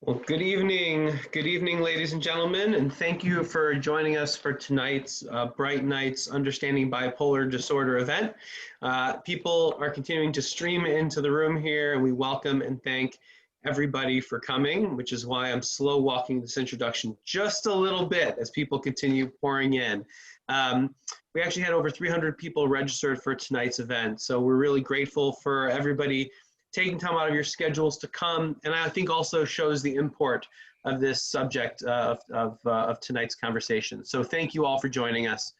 Well, good evening, ladies and gentlemen, and thank you for joining us for tonight's Bright Nights Understanding Bipolar Disorder event. People are continuing to stream into the room here, and we welcome and thank everybody for coming, which is why I'm slow walking this introduction just a little bit as people continue pouring in. We actually had over 300 people registered for tonight's event, so we're really grateful for everybody taking time out of your schedules to come, and I think also shows the import of this subject of tonight's conversation. So thank you all for joining us.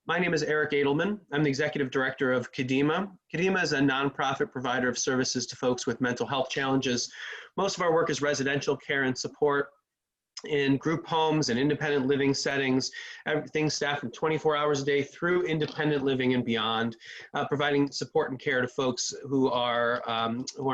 My name is Eric Edelman. I'm the Executive Director of Kadima. Kadima is a nonprofit provider of services to folks with mental health challenges. Most of our work is residential care and support in group homes and independent living settings, everything staffed from 24 hours a day through independent living and beyond, providing support and care to folks who are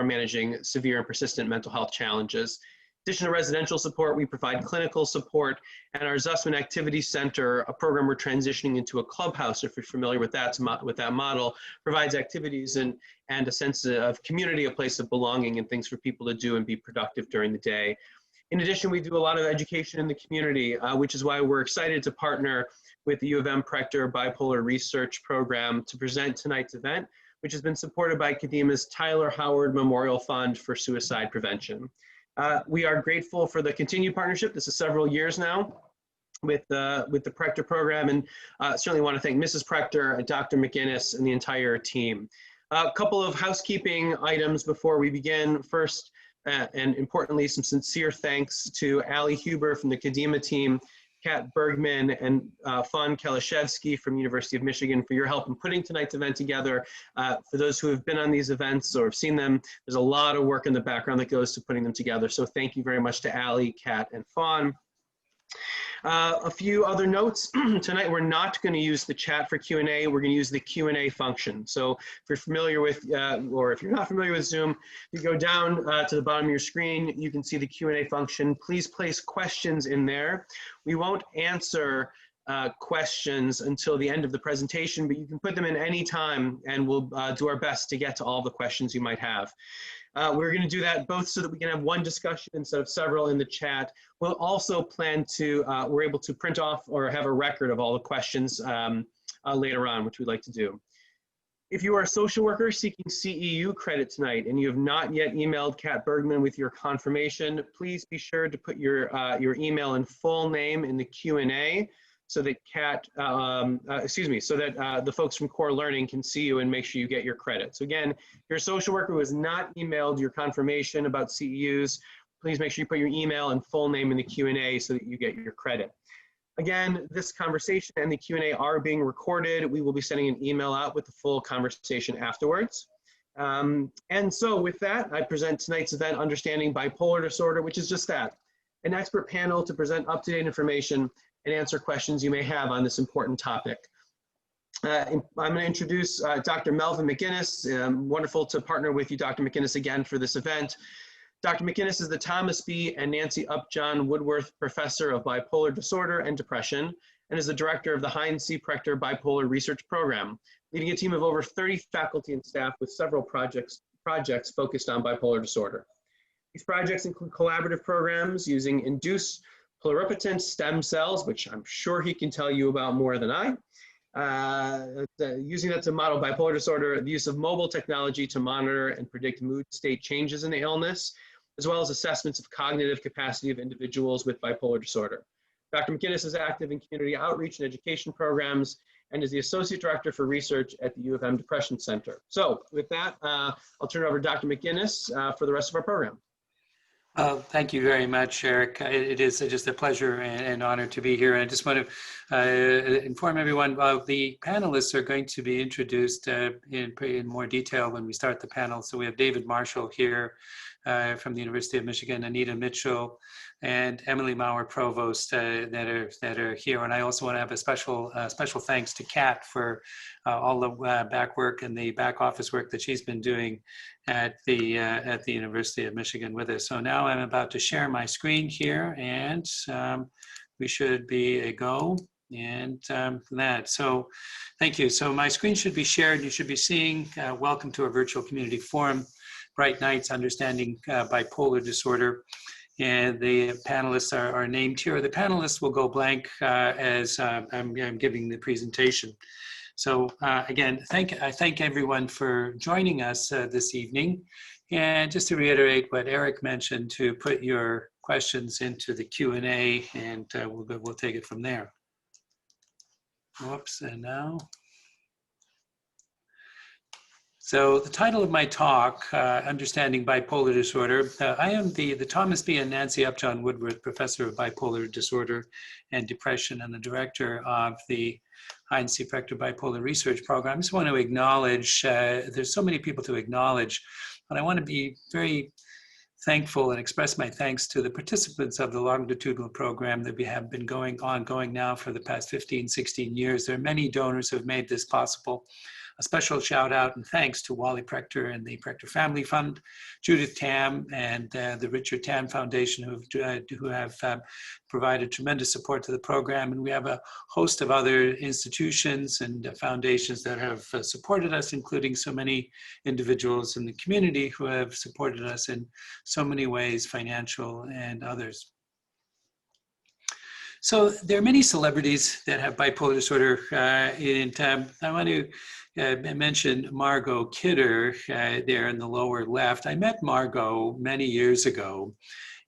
managing severe and persistent mental health challenges. In addition to residential support, we provide clinical support, and our Zussman Activity Center, a program we're transitioning into a clubhouse, if you're familiar with that model, provides activities and a sense of community, a place of belonging, and things for people to do and be productive during the day. In addition, we do a lot of education in the community, which is why we're excited to partner with the U of M Prechter Bipolar Research Program to present tonight's event, which has been supported by Kadima's Tyler Howard Memorial Fund for Suicide Prevention. We are grateful for the continued partnership. This is several years now with the Prechter program, and certainly want to thank Mrs. Prechter, Dr. McInnis, and the entire team. A couple of housekeeping items before we begin. First, and importantly, some sincere thanks to Ali Huber from the Kadima team, Kat Bergman, and Fawn Kalashevsky from University of Michigan for your help in putting tonight's event together. For those who have been on these events or have seen them, there's a lot of work in the background that goes to putting them together. So thank you very much to Ali, Kat, and Fawn. A few other notes. Tonight we're not going to use the chat for Q&A. We're going to use the Q&A function. So if you're familiar with, or if you're not familiar with Zoom, you go down to the bottom of your screen, you can see the Q&A function. Please place questions in there. We won't answer questions until the end of the presentation, but you can put them in any time, and we'll do our best to get to all the questions you might have. We're going to do that both so that we can have one discussion instead of several in the chat. We'll also plan to, we're able to print off or have a record of all the questions later on, which we'd like to do. If you are a social worker seeking CEU credit tonight and you have not yet emailed Kat Bergman with your confirmation, please be sure to put your email and full name in the Q&A so that the folks from Core Learning can see you and make sure you get your credit. So again, if you're a social worker who has not emailed your confirmation about CEUs, please make sure you put your email and full name in the Q&A so that you get your credit. Again, this conversation and the Q&A are being recorded. We will be sending an email out with the full conversation afterwards. And so with that, I present tonight's event, Understanding Bipolar Disorder, which is just that, an expert panel to present up-to-date information and answer questions you may have on this important topic. I'm going to introduce Dr. Melvin McInnis. Wonderful to partner with you, Dr. McInnis, again for this event. Dr. McInnis is the Thomas B. and Nancy Upjohn Woodworth Professor of Bipolar Disorder and Depression, and is the director of the Heinz C. Prechter Bipolar Research Program, leading a team of over 30 faculty and staff with several projects focused on bipolar disorder. These projects include collaborative programs using induced pluripotent stem cells, which I'm sure he can tell you about more than I, using that to model bipolar disorder, the use of mobile technology to monitor and predict mood state changes in the illness, as well as assessments of cognitive capacity of individuals with bipolar disorder. Dr. McInnis is active in community outreach and education programs and is the Associate Director for Research at the U of M Depression Center. So with that, I'll turn it over to Dr. McInnis for the rest of our program. Thank you very much, Eric. It is just a pleasure and honor to be here. And I just want to inform everyone, the panelists are going to be introduced in more detail when we start the panel. So we have David Marshall here from the University of Michigan, Anita Mitchell, and Emily Maurer Provost that are here. And I also want to have a special thanks to Kat for all the back work and the back office work that she's been doing at the University of Michigan with us. So now I'm about to share my screen here, and we should be a go. And that. So thank you. So my screen should be shared. You should be seeing, welcome to our virtual community forum, Bright Nights, Understanding Bipolar Disorder. And the panelists are named here. The panelists will go blank as I'm giving the presentation. So again, I thank everyone for joining us this evening. And just to reiterate what Eric mentioned, to put your questions into the Q&A, and we'll take it from there. Whoops, and now. So the title of my talk, Understanding Bipolar Disorder. I am the Thomas B. and Nancy Upjohn Woodward Professor of Bipolar Disorder and Depression and the Director of the Heinz C. Prechter Bipolar Research Program. I just want to acknowledge, there's so many people to acknowledge, but I want to be very thankful and express my thanks to the participants of the longitudinal program that we have been ongoing now for the past 15, 16 years. There are many donors who have made this possible. A special shout out and thanks to Wally Prechter and the Prechter Family Fund, Judith Tam and the Richard Tam Foundation who have provided tremendous support to the program. And we have a host of other institutions and foundations that have supported us, including so many individuals in the community who have supported us in so many ways, financial and others. So there are many celebrities that have bipolar disorder, and I want to mention Margot Kidder there in the lower left. I met Margot many years ago,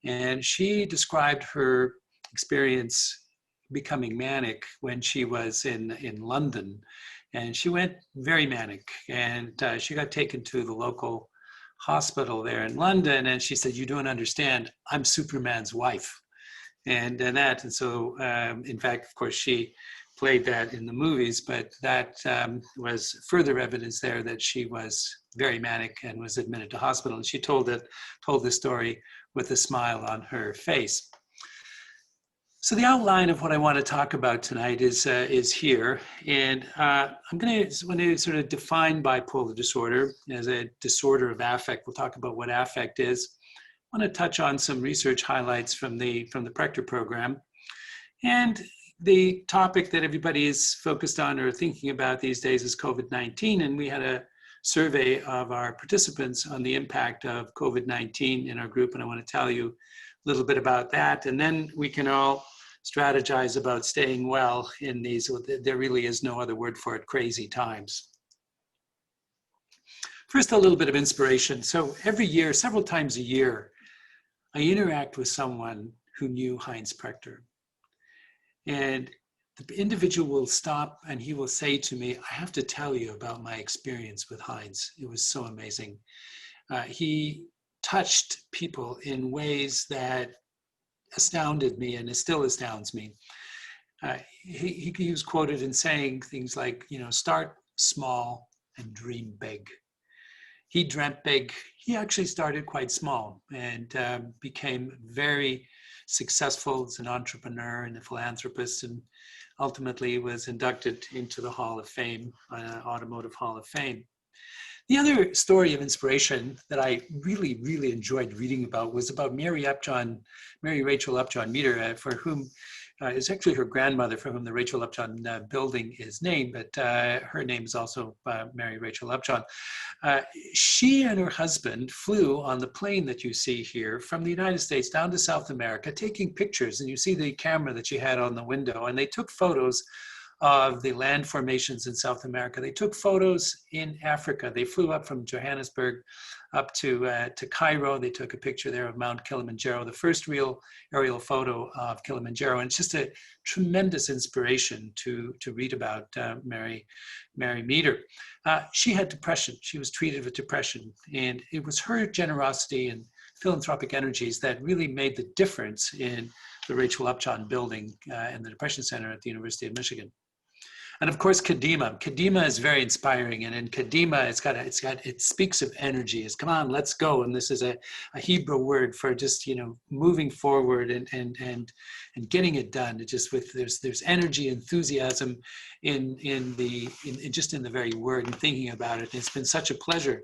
and she described her experience becoming manic when she was in London. And she went very manic, and she got taken to the local hospital there in London, and she said, "You don't understand, I'm Superman's wife." And so, in fact, of course, she played that in the movies, but that was further evidence there that she was very manic and was admitted to hospital. And she told the story with a smile on her face. So the outline of what I want to talk about tonight is here, and I'm going to sort of define bipolar disorder as a disorder of affect. We'll talk about what affect is. I want to touch on some research highlights from the Prechter program, and the topic that everybody is focused on or thinking about these days is COVID-19. And we had a survey of our participants on the impact of COVID-19 in our group, and I want to tell you a little bit about that. And then we can all strategize about staying well in these, there really is no other word for it, crazy times. First, a little bit of inspiration. So every year, several times a year, I interact with someone who knew Heinz Prechter. And the individual will stop and he will say to me, "I have to tell you about my experience with Heinz. It was so amazing." He touched people in ways that astounded me, and it still astounds me. He was quoted in saying things like, start small and dream big. He dreamt big. He actually started quite small and became very successful as an entrepreneur and a philanthropist, and ultimately was inducted into the Hall of Fame, Automotive Hall of Fame. The other story of inspiration that I really, really enjoyed reading about was about Mary Rachel Upjohn Meter, for whom is actually her grandmother, for whom the Rachel Upjohn building is named, but her name is also Mary Rachel Upjohn. She and her husband flew on the plane that you see here from the United States down to South America, taking pictures, and you see the camera that she had on the window, and they took photos of the land formations in South America. They took photos in Africa. They flew up from Johannesburg up to Cairo. They took a picture there of Mount Kilimanjaro, the first real aerial photo of Kilimanjaro. And it's just a tremendous inspiration to read about Mary Meter. She had depression. She was treated with depression. And it was her generosity and philanthropic energies that really made the difference in the Rachel Upjohn building and the Depression Center at the University of Michigan. And of course, Kadima. Kadima is very inspiring, and in Kadima, it speaks of energy. It's come on, let's go. And this is a Hebrew word for just moving forward and getting it done. It just there's energy, enthusiasm in the very word and thinking about it. It's been such a pleasure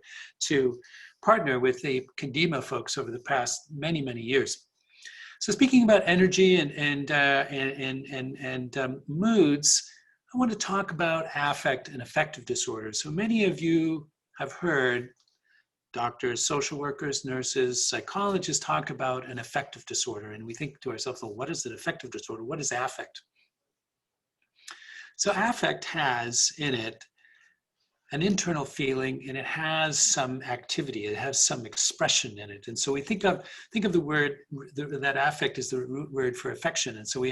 to partner with the Kadima folks over the past many years. So speaking about energy and moods, I want to talk about affect and affective disorders. So many of you have heard doctors, social workers, nurses, psychologists talk about an affective disorder. And we think to ourselves, well, what is an affective disorder? What is affect? So affect has in it an internal feeling, and it has some activity, it has some expression in it. And so we think of the word, that affect is the root word for affection. And so we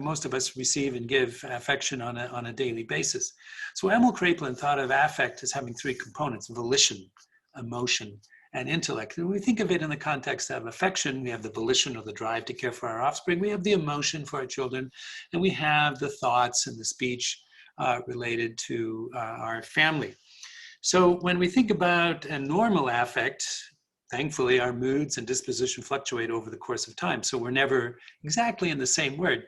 most of us receive and give affection on a daily basis. So Emil Kraepelin thought of affect as having three components: volition, emotion, and intellect. And we think of it in the context of affection. We have the volition or the drive to care for our offspring. We have the emotion for our children, and we have the thoughts and the speech related to our family. So when we think about a normal affect, thankfully our moods and disposition fluctuate over the course of time. So we're never exactly in the same mood.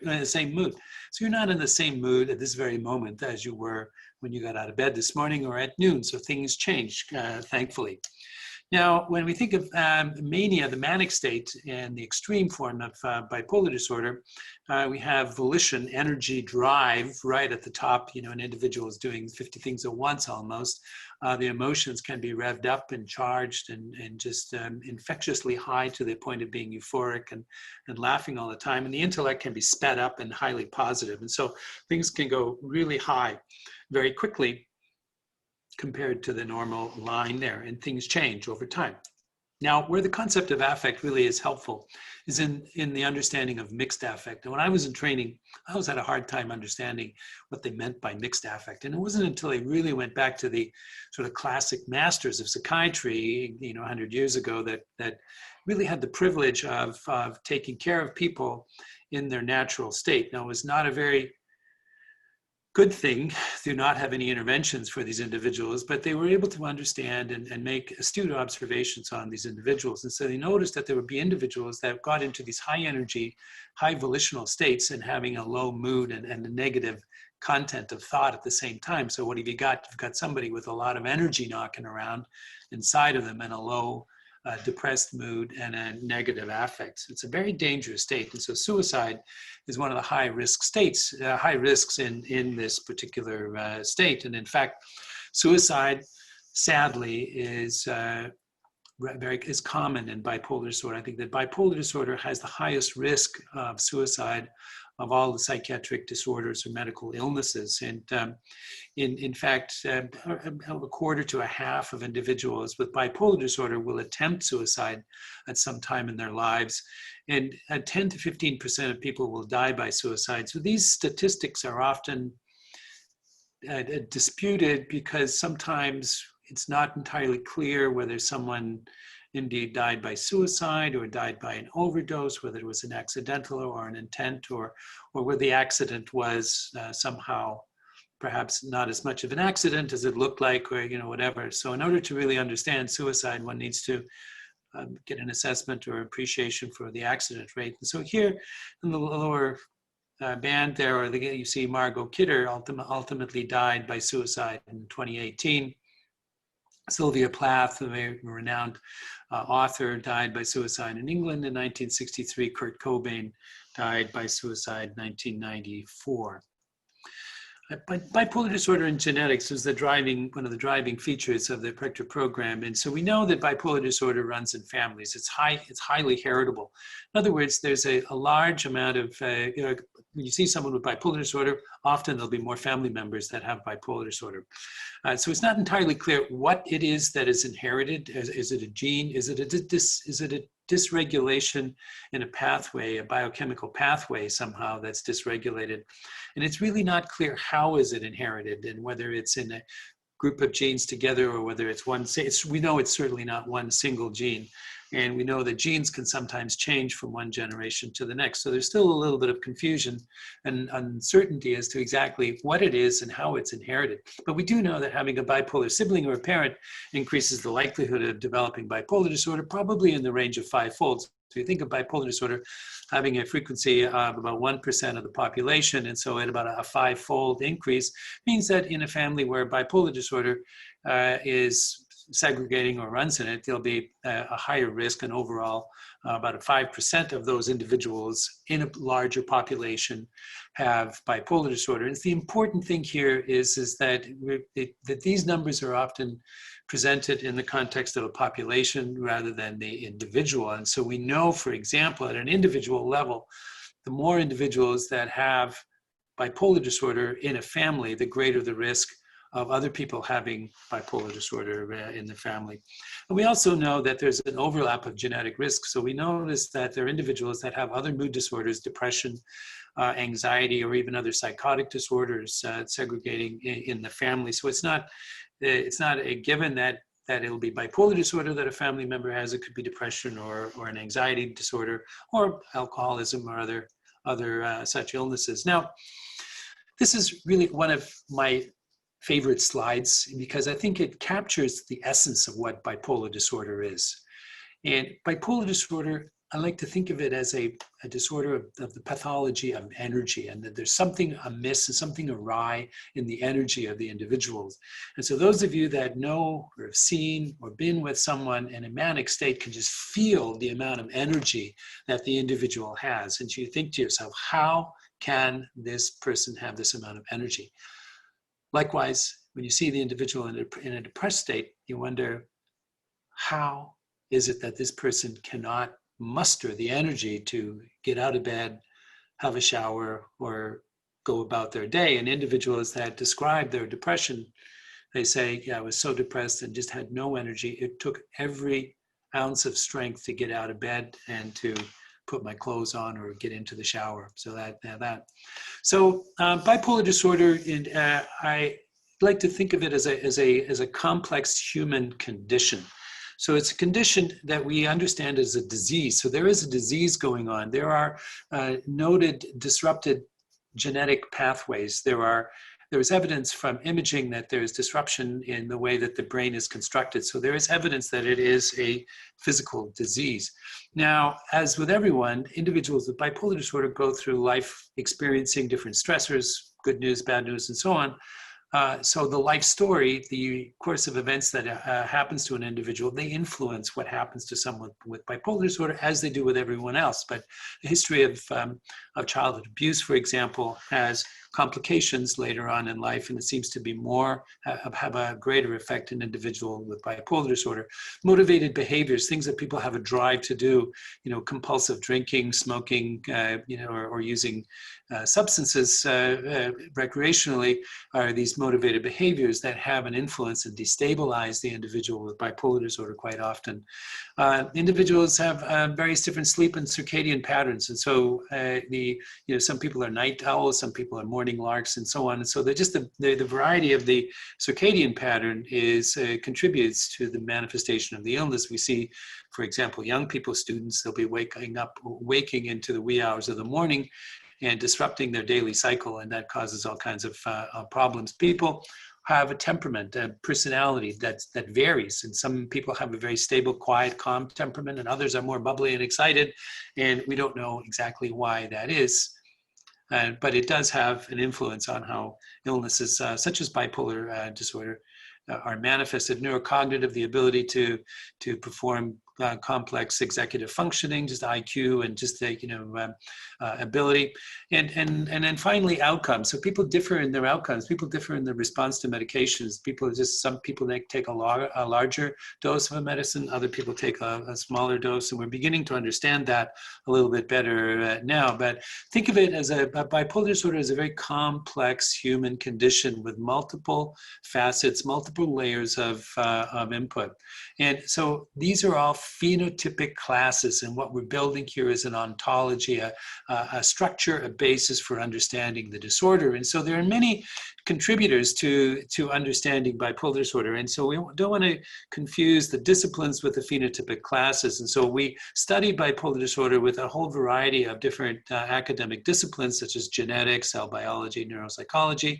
So you're not in the same mood at this very moment as you were when you got out of bed this morning or at noon. So things change, thankfully. Now, when we think of mania, the manic state, and the extreme form of bipolar disorder, we have volition, energy, drive right at the top. An individual is doing 50 things at once almost. The emotions can be revved up and charged and just infectiously high to the point of being euphoric and laughing all the time. And the intellect can be sped up and highly positive. And so things can go really high very quickly compared to the normal line there, and things change over time. Now, where the concept of affect really is helpful is in the understanding of mixed affect. And when I was in training, I always had a hard time understanding what they meant by mixed affect. And it wasn't until I really went back to the sort of classic masters of psychiatry, 100 years ago, that really had the privilege of taking care of people in their natural state. Now, it was not a very good thing to not have any interventions for these individuals, but they were able to understand and make astute observations on these individuals. And so they noticed that there would be individuals that got into these high energy, high volitional states and having a low mood and a negative content of thought at the same time. So what have you got? You've got somebody with a lot of energy knocking around inside of them and a low depressed mood and a negative affect. It's a very dangerous state. And so suicide is one of the high risk states, high risks in this particular state. And in fact, suicide, sadly, is common in bipolar disorder. I think that bipolar disorder has the highest risk of suicide of all the psychiatric disorders or medical illnesses. And in fact, a quarter to a half of individuals with bipolar disorder will attempt suicide at some time in their lives. And 10 to 15% of people will die by suicide. So these statistics are often disputed because sometimes it's not entirely clear whether someone indeed died by suicide or died by an overdose, whether it was an accidental or an intent, or whether the accident was somehow perhaps not as much of an accident as it looked like, or whatever. So in order to really understand suicide, one needs to get an assessment or appreciation for the accident rate. And so here in the lower band there, you see Margot Kidder ultimately died by suicide in 2018. Sylvia Plath, a very renowned author, died by suicide in England in 1963. Kurt Cobain died by suicide in 1994. Bipolar disorder and genetics is one of the driving features of the Prechter program. And so we know that bipolar disorder runs in families. It's highly heritable. In other words, there's a large amount of, when you see someone with bipolar disorder, often there'll be more family members that have bipolar disorder. So it's not entirely clear what it is that is inherited. Is it a gene? Is it a dysregulation in a pathway, a biochemical pathway somehow that's dysregulated? And it's really not clear how is it inherited, and whether it's in a group of genes together or whether it's one. We know it's certainly not one single gene. And we know that genes can sometimes change from one generation to the next. So there's still a little bit of confusion and uncertainty as to exactly what it is and how it's inherited. But we do know that having a bipolar sibling or a parent increases the likelihood of developing bipolar disorder, probably in the range of 5-fold. So you think of bipolar disorder having a frequency of about 1% of the population, and so at about a 5-fold increase means that in a family where bipolar disorder is segregating or runs in it, there'll be a higher risk, and overall about 5% of those individuals in a larger population have bipolar disorder. And the important thing here is that these numbers are often presented in the context of a population rather than the individual. And so we know, for example, at an individual level, the more individuals that have bipolar disorder in a family, the greater the risk of other people having bipolar disorder in the family. And we also know that there's an overlap of genetic risk. So we notice that there are individuals that have other mood disorders, depression, anxiety, or even other psychotic disorders segregating in the family. So it's not a given that it'll be bipolar disorder that a family member has. It could be depression or an anxiety disorder or alcoholism or other such illnesses. Now, this is really one of my favorite slides because I think it captures the essence of what bipolar disorder is. And bipolar disorder, I like to think of it as a disorder of the pathology of energy, and that there's something amiss and something awry in the energy of the individuals. And so those of you that know or have seen or been with someone in a manic state can just feel the amount of energy that the individual has. And you think to yourself, how can this person have this amount of energy? Likewise, when you see the individual in a depressed state, you wonder, how is it that this person cannot muster the energy to get out of bed, have a shower, or go about their day? And individuals that describe their depression, they say, yeah, I was so depressed and just had no energy. It took every ounce of strength to get out of bed and to put my clothes on or get into the shower. So So bipolar disorder, I like to think of it as a complex human condition. So it's a condition that we understand as a disease. So there is a disease going on. There are noted disrupted genetic pathways. There is evidence from imaging that there is disruption in the way that the brain is constructed. So there is evidence that it is a physical disease. Now, as with everyone, individuals with bipolar disorder go through life experiencing different stressors, good news, bad news, and so on. So the life story, the course of events that happens to an individual, they influence what happens to someone with bipolar disorder, as they do with everyone else. But the history of childhood abuse, for example, has complications later on in life, and it seems to be have a greater effect in individual with bipolar disorder. Motivated behaviors, things that people have a drive to do, compulsive drinking, smoking, or using substances recreationally, are these motivated behaviors that have an influence and destabilize the individual with bipolar disorder quite often. Individuals have various different sleep and circadian patterns, and so some people are night owls, some people are morning larks, and so on. And so the variety of the circadian pattern contributes to the manifestation of the illness. We see, for example, young people, students, they'll be waking into the wee hours of the morning and disrupting their daily cycle, and that causes all kinds of problems. People have a temperament, a personality that varies, and some people have a very stable, quiet, calm temperament, and others are more bubbly and excited, and we don't know exactly why that is. But it does have an influence on how illnesses such as bipolar disorder are manifested. Neurocognitive, the ability to perform complex executive functioning, just IQ, and just the ability, and then finally outcomes. So people differ in their outcomes. People differ in their response to medications. Some people take a larger dose of a medicine. Other people take a smaller dose, and we're beginning to understand that a little bit better now. But think of it as a bipolar disorder as a very complex human condition with multiple facets, multiple layers of input. And so these are all phenotypic classes, and what we're building here is an ontology, a structure, a basis for understanding the disorder. And so there are many contributors to understanding bipolar disorder. And so we don't want to confuse the disciplines with the phenotypic classes. And so we study bipolar disorder with a whole variety of different academic disciplines, such as genetics, cell biology, neuropsychology,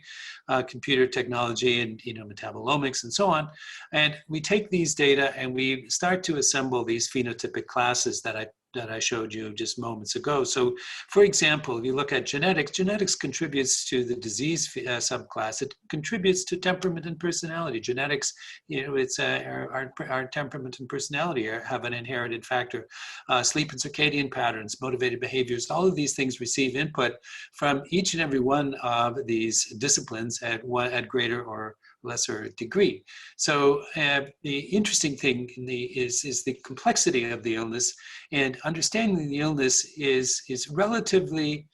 computer technology, and metabolomics, and so on. And we take these data and we start to assemble these phenotypic classes that I that I showed you just moments ago. So, for example, if you look at genetics contributes to the disease subclass. It contributes to temperament and personality. Genetics, it's our temperament and personality have an inherited factor. Sleep and circadian patterns, motivated behaviors, all of these things receive input from each and every one of these disciplines at greater or lesser degree. So the interesting thing is the complexity of the illness, and understanding the illness is relatively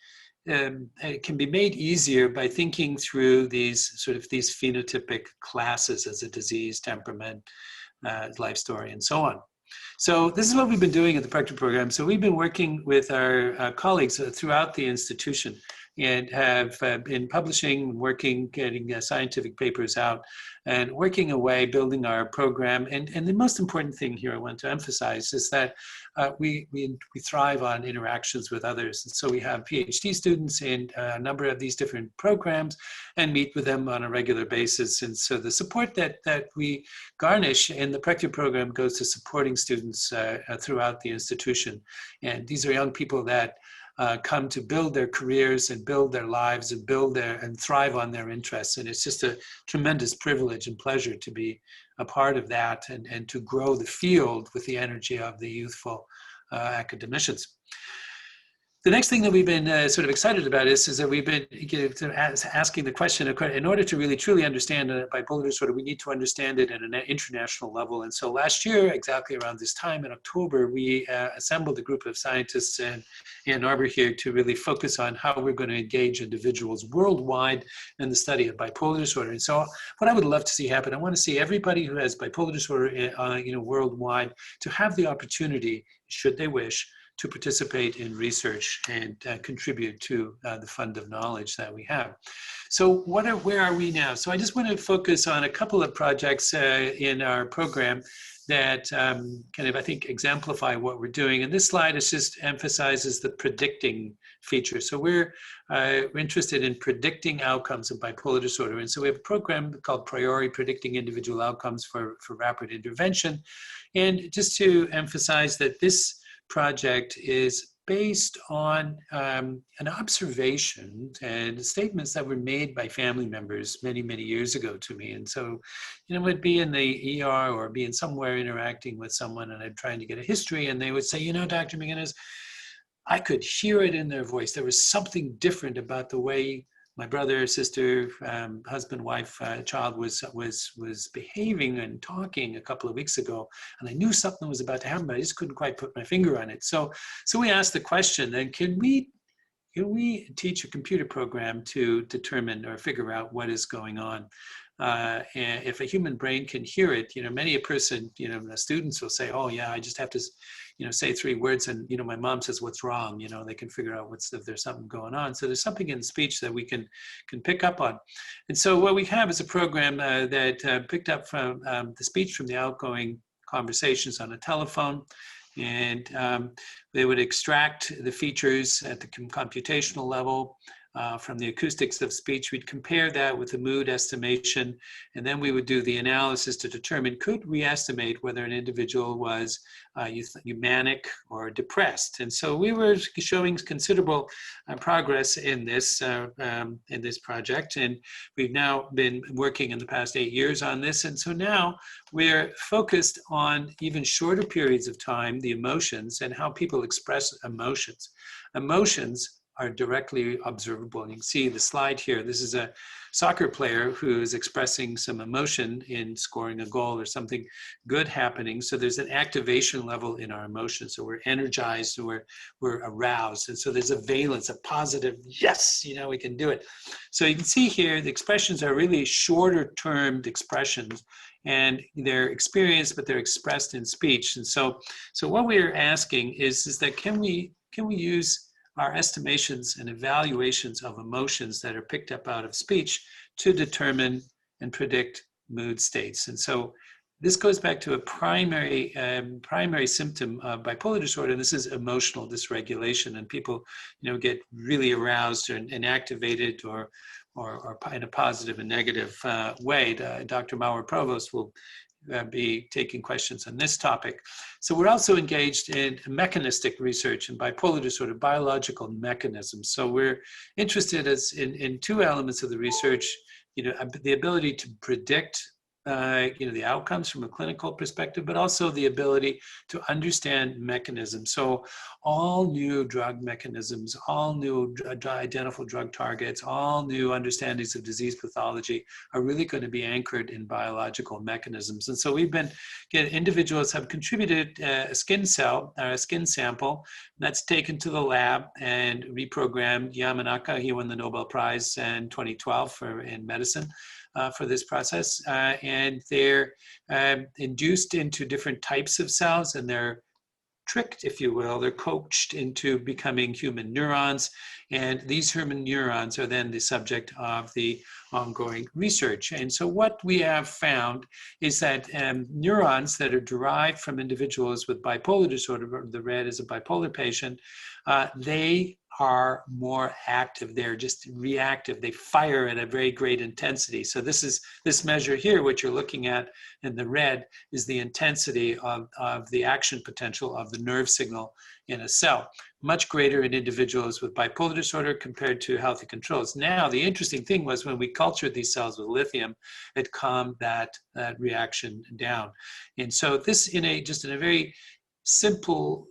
it can be made easier by thinking through these phenotypic classes as a disease, temperament, life story, and so on. So this is what we've been doing at the Prechter program. So we've been working with our colleagues throughout the institution and have been publishing, working, getting scientific papers out, and working away, building our program. And the most important thing here I want to emphasize is that we thrive on interactions with others. And so we have PhD students in a number of these different programs and meet with them on a regular basis. And so the support that we garnish in the Prechter program goes to supporting students throughout the institution. And these are young people that come to build their careers and build their lives and thrive on their interests. And it's just a tremendous privilege and pleasure to be a part of that and to grow the field with the energy of the youthful academicians. The next thing that we've been sort of excited about is that we've been asking the question, in order to really truly understand bipolar disorder, we need to understand it at an international level. And so last year, exactly around this time in October, we assembled a group of scientists in Ann Arbor here to really focus on how we're going to engage individuals worldwide in the study of bipolar disorder. And so what I would love to see happen, I want to see everybody who has bipolar disorder worldwide to have the opportunity, should they wish, to participate in research and contribute to the fund of knowledge that we have. So where are we now? So I just want to focus on a couple of projects in our program that I think exemplify what we're doing. And this slide just emphasizes the predicting feature. So we're interested in predicting outcomes of bipolar disorder. And so we have a program called Priori, Predicting Individual Outcomes for Rapid Intervention. And just to emphasize that this project is based on an observation and statements that were made by family members many, many years ago to me. And so, would be in the ER or be in somewhere interacting with someone and I'm trying to get a history, and they would say, Dr. McInnis, I could hear it in their voice. There was something different about the way my brother, sister, husband, wife, child was behaving and talking a couple of weeks ago, and I knew something was about to happen, but I just couldn't quite put my finger on it. So we asked the question: then can we teach a computer program to determine or figure out what is going on? And if a human brain can hear it, many a person, the students will say, "Oh yeah, I just have to." Say 3 words and, my mom says, what's wrong? They can figure out if there's something going on. So there's something in speech that we can pick up on. And so what we have is a program that picked up from the speech from the outgoing conversations on a telephone. And they would extract the features at the computational level from the acoustics of speech. We'd compare that with the mood estimation, and then we would do the analysis to determine, could we estimate whether an individual was manic or depressed? And so we were showing considerable progress in this project, and we've now been working in the past 8 years on this. And so now we're focused on even shorter periods of time, the emotions and how people express emotions. Emotions are directly observable. And you can see the slide here. This is a soccer player who is expressing some emotion in scoring a goal or something good happening. So there's an activation level in our emotions. So we're energized, we're aroused. And so there's a valence, a positive, yes, we can do it. So you can see here, the expressions are really shorter termed expressions, and they're experienced, but they're expressed in speech. And so what we're asking is that can we use our estimations and evaluations of emotions that are picked up out of speech to determine and predict mood states. And so this goes back to a primary symptom of bipolar disorder. This is emotional dysregulation, and people, get really aroused and activated or in a positive and negative way. Dr. Maurer Provost will be taking questions on this topic. So we're also engaged in mechanistic research in bipolar disorder, biological mechanisms. So we're interested in two elements of the research, the ability to predict the outcomes from a clinical perspective, but also the ability to understand mechanisms. So all new drug mechanisms, all new identifiable drug targets, all new understandings of disease pathology are really going to be anchored in biological mechanisms. And so individuals have contributed a skin sample that's taken to the lab and reprogrammed. Yamanaka, he won the Nobel Prize in 2012 in medicine. For this process, and they're induced into different types of cells, and they're tricked, if you will, they're coached into becoming human neurons, and these human neurons are then the subject of the ongoing research. And so what we have found is that neurons that are derived from individuals with bipolar disorder, the red is a bipolar patient, they are more active. They're just reactive. They fire at a very great intensity. So this measure here, what you're looking at in the red, is the intensity of the action potential of the nerve signal in a cell. Much greater in individuals with bipolar disorder compared to healthy controls. Now, the interesting thing was when we cultured these cells with lithium, it calmed that reaction down. And so this, in a very simple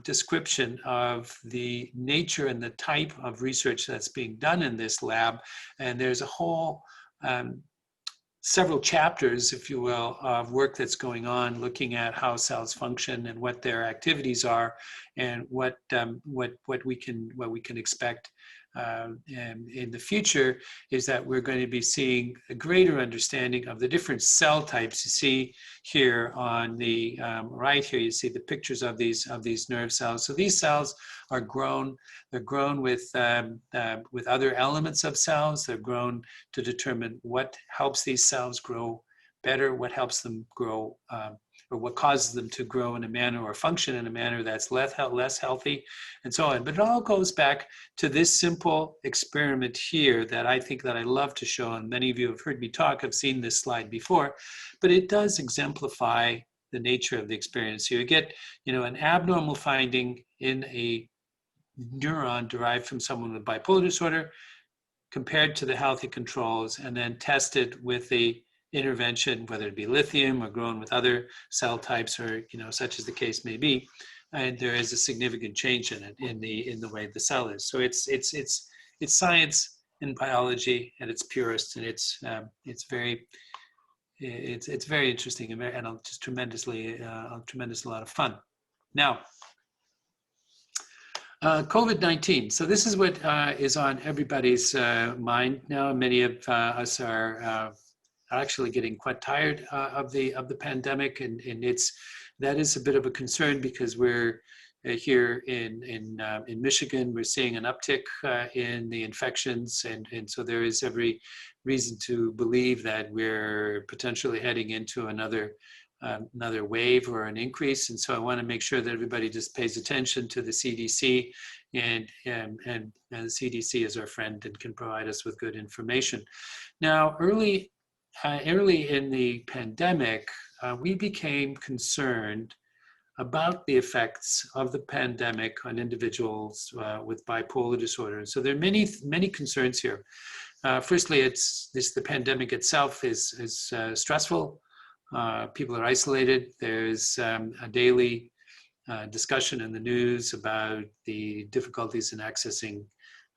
description of the nature and the type of research that's being done in this lab. And there's a whole several chapters, if you will, of work that's going on looking at how cells function and what their activities are, and what we can expect in the future is that we're going to be seeing a greater understanding of the different cell types. You see here on the right here, you see the pictures of these nerve cells. So these cells are grown. They're grown with other elements of cells. They're grown to determine what helps these cells grow better, what helps them grow, or what causes them to grow in a manner or function in a manner that's less healthy, and so on. But it all goes back to this simple experiment here that I think that I love to show, and many of you have heard me talk, have seen this slide before, but it does exemplify the nature of the experience. So you get, an abnormal finding in a neuron derived from someone with bipolar disorder compared to the healthy controls, and then tested with the intervention, whether it be lithium or grown with other cell types, or such as the case may be, and there is a significant change in it in the way the cell is. So it's science in biology at its purest, and it's very interesting and just tremendous a lot of fun. Now, COVID-19. So this is what is on everybody's mind now. Many of us are actually getting quite tired of the pandemic, and that is a bit of a concern, because we're here in Michigan, we're seeing an uptick in the infections, and so there is every reason to believe that we're potentially heading into another wave or an increase. And so I want to make sure that everybody just pays attention to the CDC, and the CDC is our friend and can provide us with good information. Now, early in the pandemic, we became concerned about the effects of the pandemic on individuals with bipolar disorder. So there are many concerns here. Firstly, the pandemic itself is stressful. People are isolated. There's a daily discussion in the news about the difficulties in accessing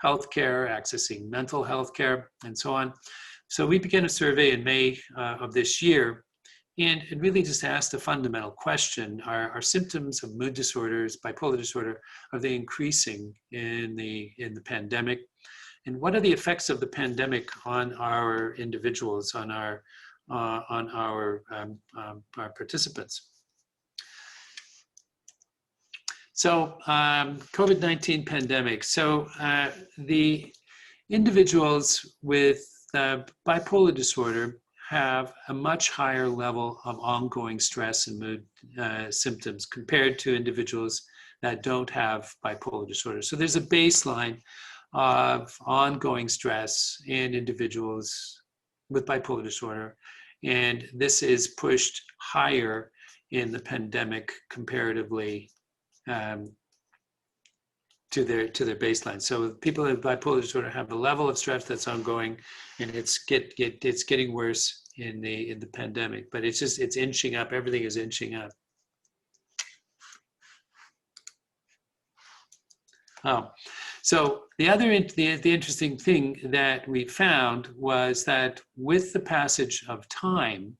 healthcare, accessing mental health care, and so on. So we began a survey in May of this year, and it really just asked a fundamental question. Are symptoms of mood disorders, bipolar disorder, are they increasing in the pandemic? And what are the effects of the pandemic on our individuals, on our participants? So COVID-19 pandemic. So the individuals with bipolar disorder have a much higher level of ongoing stress and mood symptoms compared to individuals that don't have bipolar disorder. So there's a baseline of ongoing stress in individuals with bipolar disorder, And this is pushed higher in the pandemic comparatively to their baseline. So people with bipolar disorder have a level of stress that's ongoing, and it's getting worse in the pandemic. But it's inching up. Everything is inching up. Oh, so the interesting thing that we found was that with the passage of time,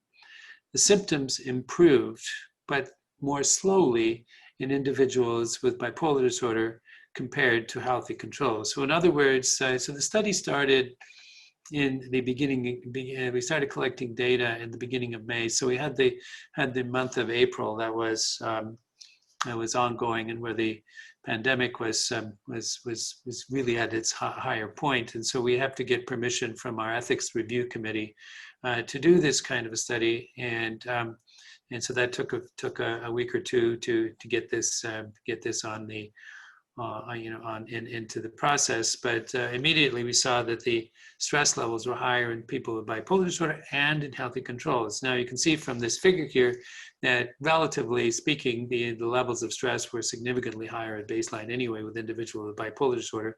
the symptoms improved, but more slowly in individuals with bipolar disorder compared to healthy controls. So in other words, so the study started in the beginning. We started collecting data in the beginning of May. So we had the month of April that was ongoing, and where the pandemic was really at its higher point. And so we have to get permission from our ethics review committee to do this kind of a study, and so that took a week or two to get this on the into the process. But immediately we saw that the stress levels were higher in people with bipolar disorder and in healthy controls. Now you can see from this figure here that, relatively speaking, the levels of stress were significantly higher at baseline anyway with individuals with bipolar disorder.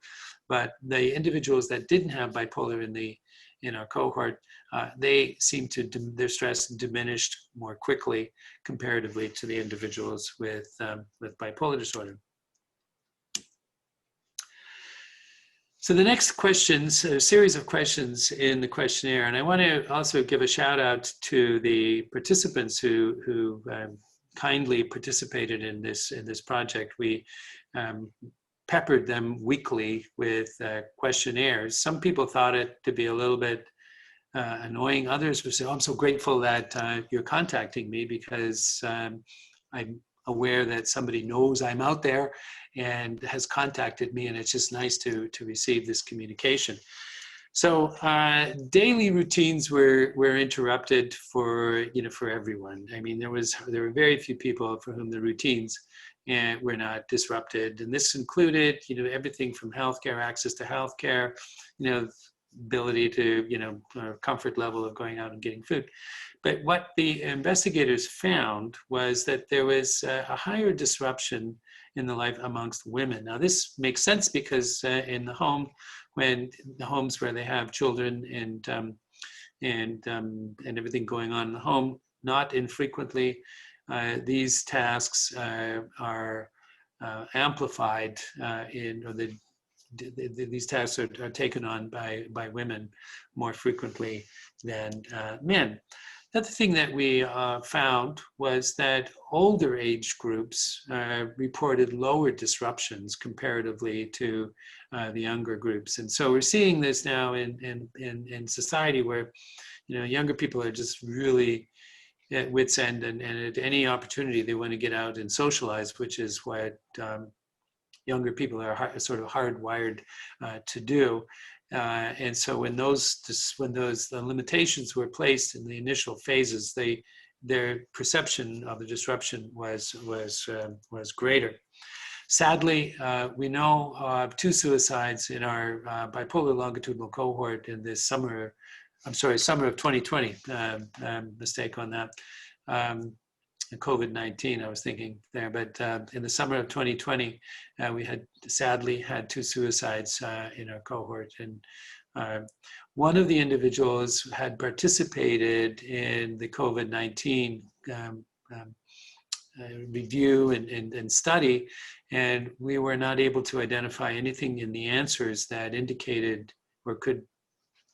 But the individuals that didn't have bipolar in our cohort, they seemed to, their stress diminished more quickly comparatively to the individuals with bipolar disorder. So the next questions, a series of questions in the questionnaire, and I want to also give a shout out to the participants who kindly participated in this project. We peppered them weekly with questionnaires. Some people thought it to be a little bit annoying. Others would say, "Oh, I'm so grateful that you're contacting me, because I'm aware that somebody knows I'm out there and has contacted me, and it's just nice to receive this communication." So daily routines were interrupted for everyone. I mean, there were very few people for whom the routines were not disrupted, and this included everything from healthcare, access to healthcare, ability to comfort level of going out and getting food. But what the investigators found was that there was a higher disruption in the life amongst women. Now, this makes sense because in the home, when the homes where they have children and everything going on in the home, not infrequently, these tasks are amplified these tasks are taken on by women more frequently than men. Another thing that we found was that older age groups reported lower disruptions comparatively to the younger groups. And so we're seeing this now in society where younger people are just really at wit's end, and at any opportunity they want to get out and socialize, which is what younger people are sort of hardwired to do. And so when those limitations were placed in the initial phases, their perception of the disruption was greater. Sadly, we know of 2 suicides in our bipolar longitudinal cohort in this summer. I'm sorry, summer of 2020. Mistake on that. COVID-19, I was thinking there, but in the summer of 2020, we sadly had 2 suicides in our cohort. And one of the individuals had participated in the COVID-19 review and study, and we were not able to identify anything in the answers that indicated or could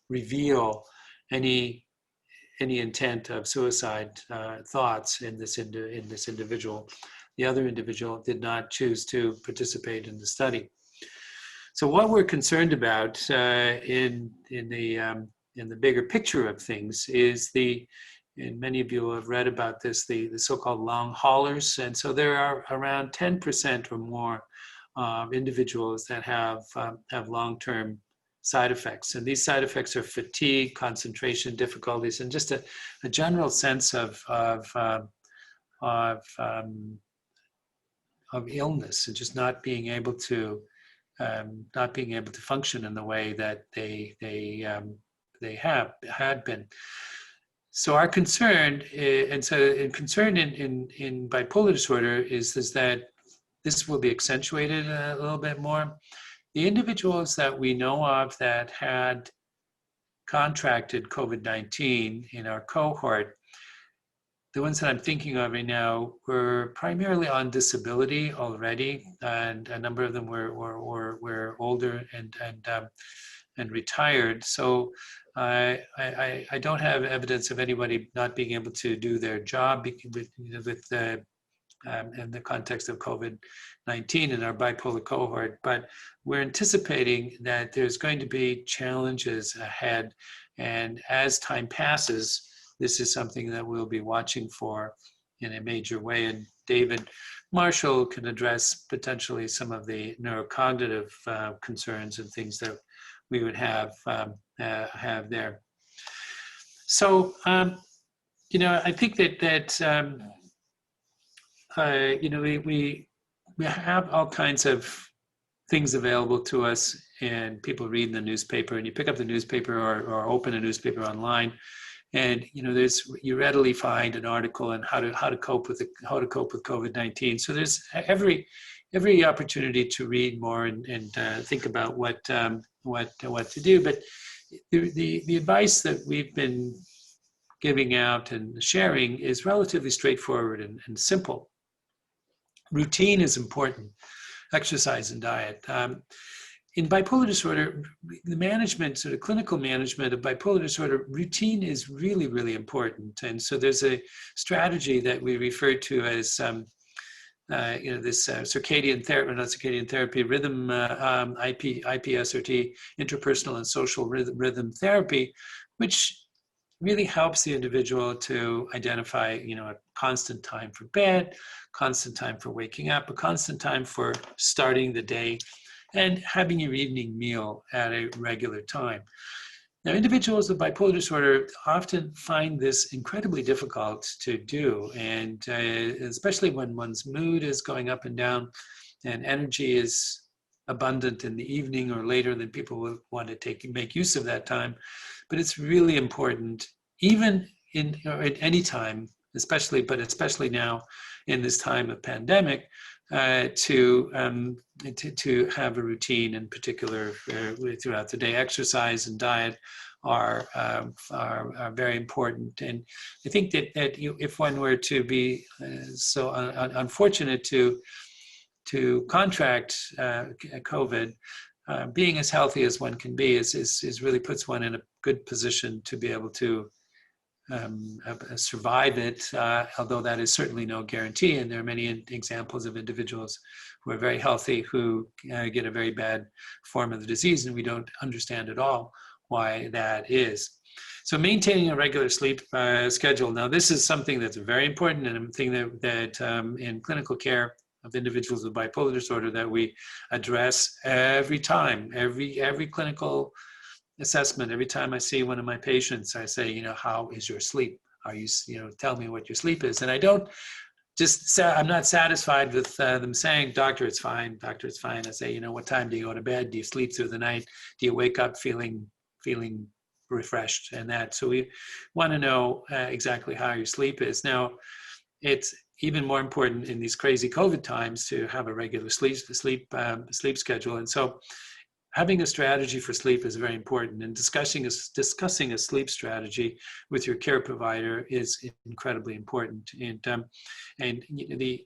reveal any intent of suicide thoughts in this individual. The other individual did not choose to participate in the study. So what we're concerned about in the bigger picture of things is and many of you have read about this, the so-called long haulers. And so there are around 10% or more individuals that have long-term side effects. And these side effects are fatigue, concentration difficulties, and just a general sense of illness, and just not being able to function in the way that they had been. So our concern, concern in bipolar disorder is that this will be accentuated a little bit more. The individuals that we know of that had contracted COVID-19 in our cohort, the ones that I'm thinking of right now were primarily on disability already, and a number of them were older and retired. So I don't have evidence of anybody not being able to do their job in the context of COVID-19 in our bipolar cohort, but we're anticipating that there's going to be challenges ahead. And as time passes, this is something that we'll be watching for in a major way. And David Marshall can address potentially some of the neurocognitive concerns and things that we would have there. So, I think that we have all kinds of things available to us, and people read the newspaper, and you pick up the newspaper or open a newspaper online, and you readily find an article on how to cope with COVID-19. So there's every opportunity to read more and think about what to do. But the advice that we've been giving out and sharing is relatively straightforward and simple. Routine is important, exercise and diet. In bipolar disorder, the management, sort of clinical management of bipolar disorder, routine is really, really important. And so there's a strategy that we refer to as, this circadian therapy, not circadian therapy, rhythm, IPSRT, interpersonal and social rhythm therapy, which really helps the individual to identify, a constant time for bed, constant time for waking up, a constant time for starting the day, and having your evening meal at a regular time. Now, individuals with bipolar disorder often find this incredibly difficult to do, and especially when one's mood is going up and down and energy is abundant in the evening or later, then people will want to make use of that time. But it's really important, even at any time, especially now in this time of pandemic, to have a routine in particular throughout the day. Exercise and diet are very important. And I think that if one were to be so unfortunate to contract COVID, being as healthy as one can be is really puts one in a good position to be able to survive it, although that is certainly no guarantee. And there are many examples of individuals who are very healthy who get a very bad form of the disease, and we don't understand at all why that is. So maintaining a regular sleep schedule. Now, this is something that's very important, and a thing that in clinical care of individuals with bipolar disorder that we address every time, every clinical assessment. Every time I see one of my patients, I say, how is your sleep? Are you, tell me what your sleep is. And I don't I'm not satisfied with them saying, doctor, it's fine. Doctor, it's fine. I say, what time do you go to bed? Do you sleep through the night? Do you wake up feeling refreshed and that? So we want to know exactly how your sleep is. Now, it's even more important in these crazy COVID times to have a regular sleep schedule. And so having a strategy for sleep is very important, and discussing a sleep strategy with your care provider is incredibly important. And the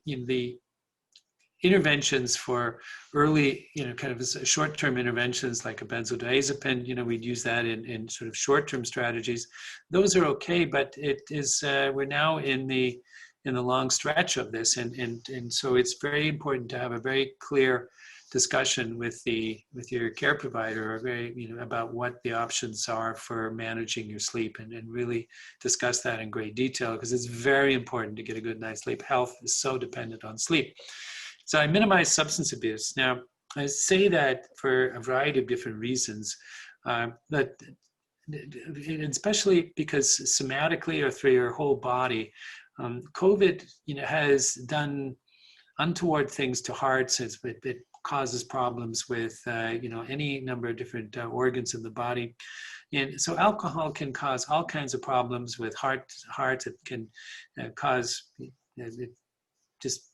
interventions for early, kind of short-term interventions like a benzodiazepine, we'd use that in sort of short-term strategies. Those are okay, but it is we're now in the long stretch of this, and so it's very important to have a very clear discussion with your care provider, about what the options are for managing your sleep, and really discuss that in great detail, because it's very important to get a good night's sleep. Health is so dependent on sleep. So I minimize substance abuse. Now, I say that for a variety of different reasons, but especially because somatically or through your whole body, COVID, has done untoward things to hearts. It causes problems with, any number of different organs in the body. And so alcohol can cause all kinds of problems with heart. It can cause, it just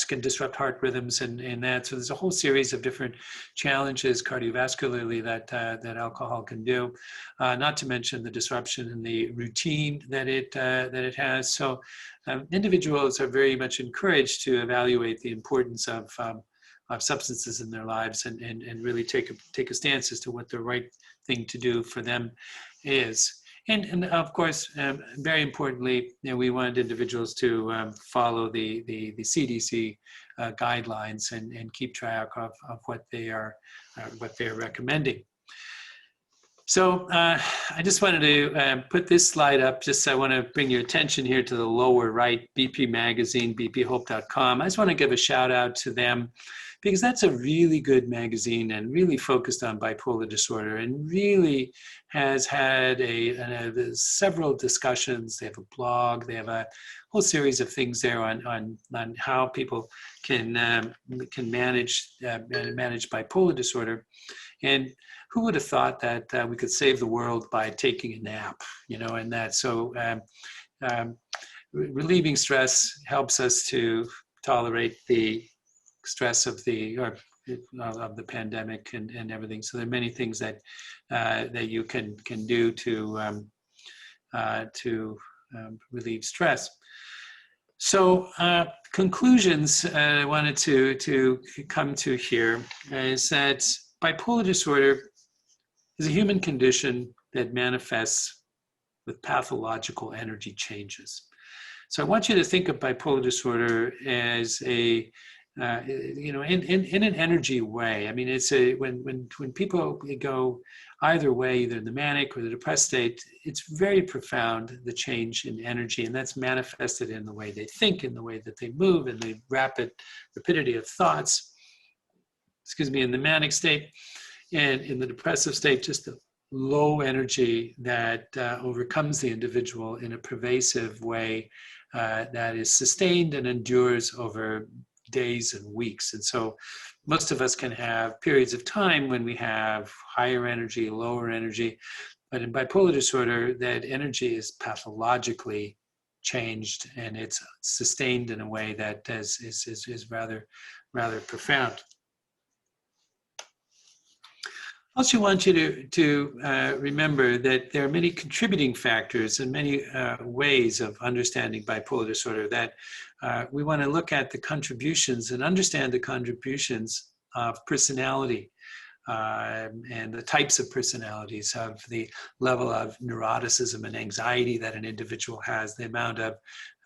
can disrupt heart rhythms and that. So there's a whole series of different challenges cardiovascularly that alcohol can do, not to mention the disruption in the routine that it has. So individuals are very much encouraged to evaluate the importance of substances in their lives and really take a stance as to what the right thing to do for them is. And of course, very importantly, we want individuals to follow the CDC guidelines and keep track of what they are recommending. So I just wanted to put this slide up. I want to bring your attention here to the lower right, BP Magazine, bphope.com. I just want to give a shout out to them, because that's a really good magazine and really focused on bipolar disorder and really has had several discussions. They have a blog. They have a whole series of things there on how people can manage bipolar disorder. And who would have thought that we could save the world by taking a nap, and that. So relieving stress helps us to tolerate the stress of the pandemic and everything. So there are many things that you can do to relieve stress. So conclusions I wanted to come to here is that bipolar disorder is a human condition that manifests with pathological energy changes. So I want you to think of bipolar disorder as in an energy way. I mean, it's when people go either way, either in the manic or the depressed state, it's very profound, the change in energy, and that's manifested in the way they think, in the way that they move, in the rapidity of thoughts. In the manic state, and in the depressive state, just a low energy that overcomes the individual in a pervasive way that is sustained and endures over days and weeks. And so most of us can have periods of time when we have higher energy, lower energy, but in bipolar disorder, that energy is pathologically changed and it's sustained in a way that is rather profound. I also want you to remember that there are many contributing factors and many ways of understanding bipolar disorder that we want to look at the contributions and understand the contributions of personality and the types of personalities, of the level of neuroticism and anxiety that an individual has, the amount of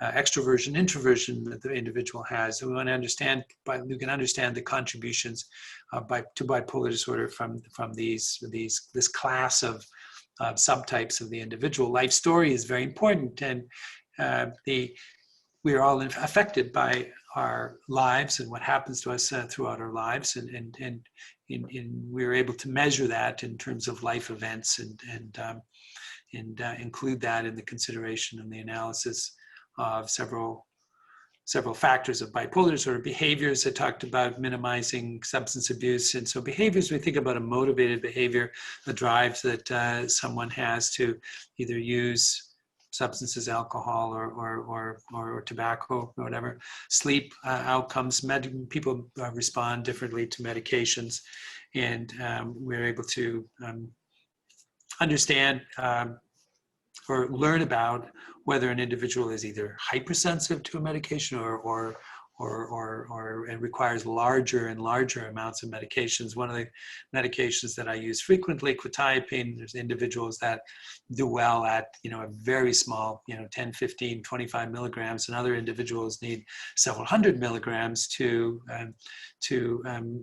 extroversion, introversion that the individual has. So we want to understand, we can understand the contributions to bipolar disorder from this class of subtypes of the individual. Life story is very important, and we are all affected by our lives and what happens to us throughout our lives, and we're able to measure that in terms of life events and include that in the consideration and the analysis of several factors of bipolar disorder. Behaviors, I talked about minimizing substance abuse. And so behaviors, we think about a motivated behavior, the drive that someone has to either use substances, alcohol or tobacco or whatever. Sleep outcomes, people respond differently to medications, and we're able to understand or learn about whether an individual is either hypersensitive to a medication or it requires larger and larger amounts of medications. One of the medications that I use frequently, quetiapine, there's individuals that do well at, a very small, 10, 15, 25 milligrams, and other individuals need several hundred milligrams to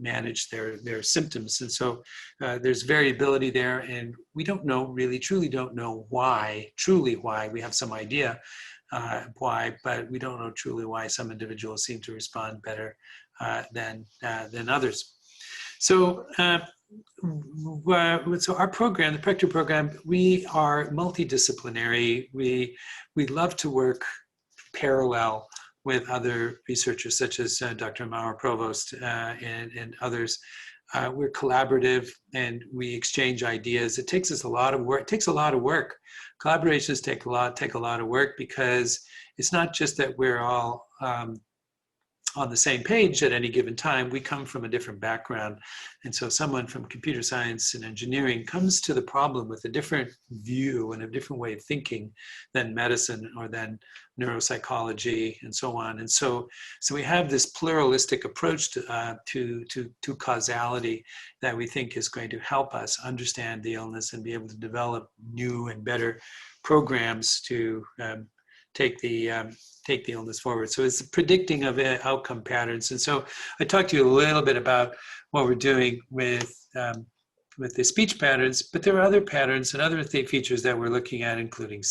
manage their symptoms. And so there's variability there, and we don't know, really, truly don't know why. We have some idea why, but we don't know truly why some individuals seem to respond better than others. So, so our program, the Prechter program, we are multidisciplinary. We love to work parallel with other researchers such as Dr. Maurer Provost and others. We're collaborative and we exchange ideas. It takes us a lot of work. It takes a lot of work. Collaborations take a lot of work, because it's not just that we're all on the same page at any given time. We come from a different background. And so someone from computer science and engineering comes to the problem with a different view and a different way of thinking than medicine or than neuropsychology and so on. And so we have this pluralistic approach to causality that we think is going to help us understand the illness and be able to develop new and better programs to take the illness forward. So it's predicting of outcome patterns. And so I talked to you a little bit about what we're doing with the speech patterns, but there are other patterns and other features that we're looking at, including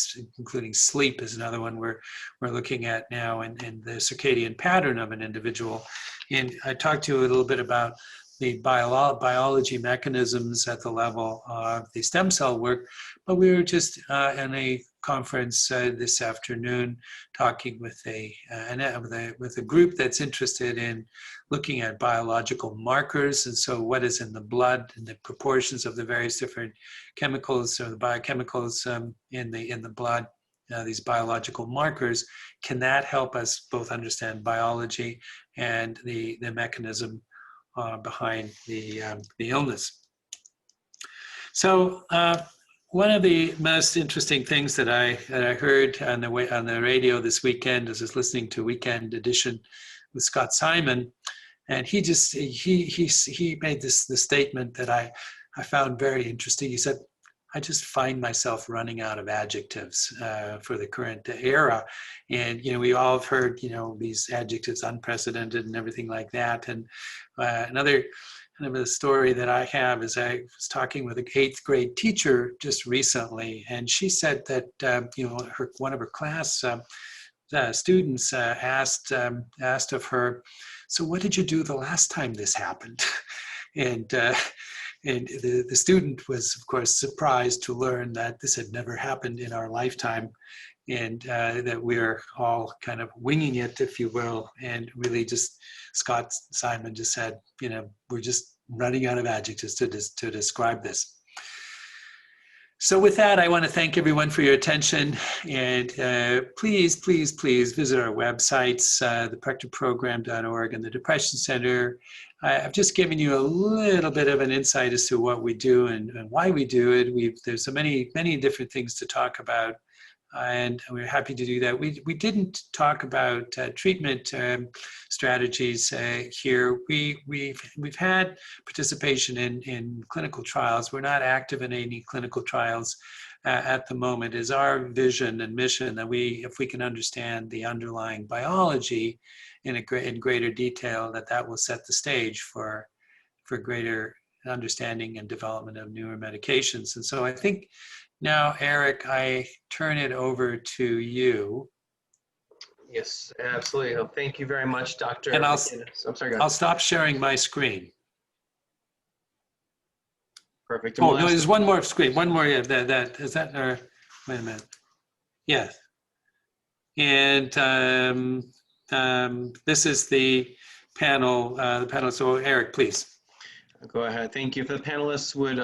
sleep is another one we're looking at now, and the circadian pattern of an individual. And I talked to you a little bit about the biology mechanisms at the level of the stem cell work, but we were just in a conference this afternoon talking with a group that's interested in looking at biological markers, and so what is in the blood and the proportions of the various different chemicals or the biochemicals in the blood, these biological markers. Can that help us both understand biology and the mechanism behind the illness? So one of the most interesting things that I heard on the radio this weekend, as I was listening to Weekend Edition with Scott Simon, and he made this statement that I found very interesting. He said, "I just find myself running out of adjectives for the current era," and we all have heard these adjectives, unprecedented and everything like that. And another kind of a story that I have is I was talking with an 8th grade teacher just recently, and she said that one of her class students asked of her, "So what did you do the last time this happened?" And the student was, of course, surprised to learn that this had never happened in our lifetime, and that we're all kind of winging it, if you will. And really just Scott Simon just said, we're just running out of adjectives to describe this. So with that, I want to thank everyone for your attention, and please visit our websites, theprechterprogram.org and the Depression Center. I've just given you a little bit of an insight as to what we do and why we do it. There's so many different things to talk about, and we're happy to do that. We didn't talk about treatment strategies here. We've had participation in clinical trials. We're not active in any clinical trials at the moment. It's our vision and mission that if we can understand the underlying biology in greater detail, that will set the stage for greater understanding and development of newer medications. And so I think now, Eric, I turn it over to you. Yes, absolutely. Well, thank you very much, Dr. And McInnis. I'm sorry, go ahead. I'll stop sharing my screen. Perfect. Oh, no, there's one more screen. One more. Yeah, is that? Or wait a minute. Yes. And this is the panel. So, Eric, please. Go ahead. Thank you. If the panelists would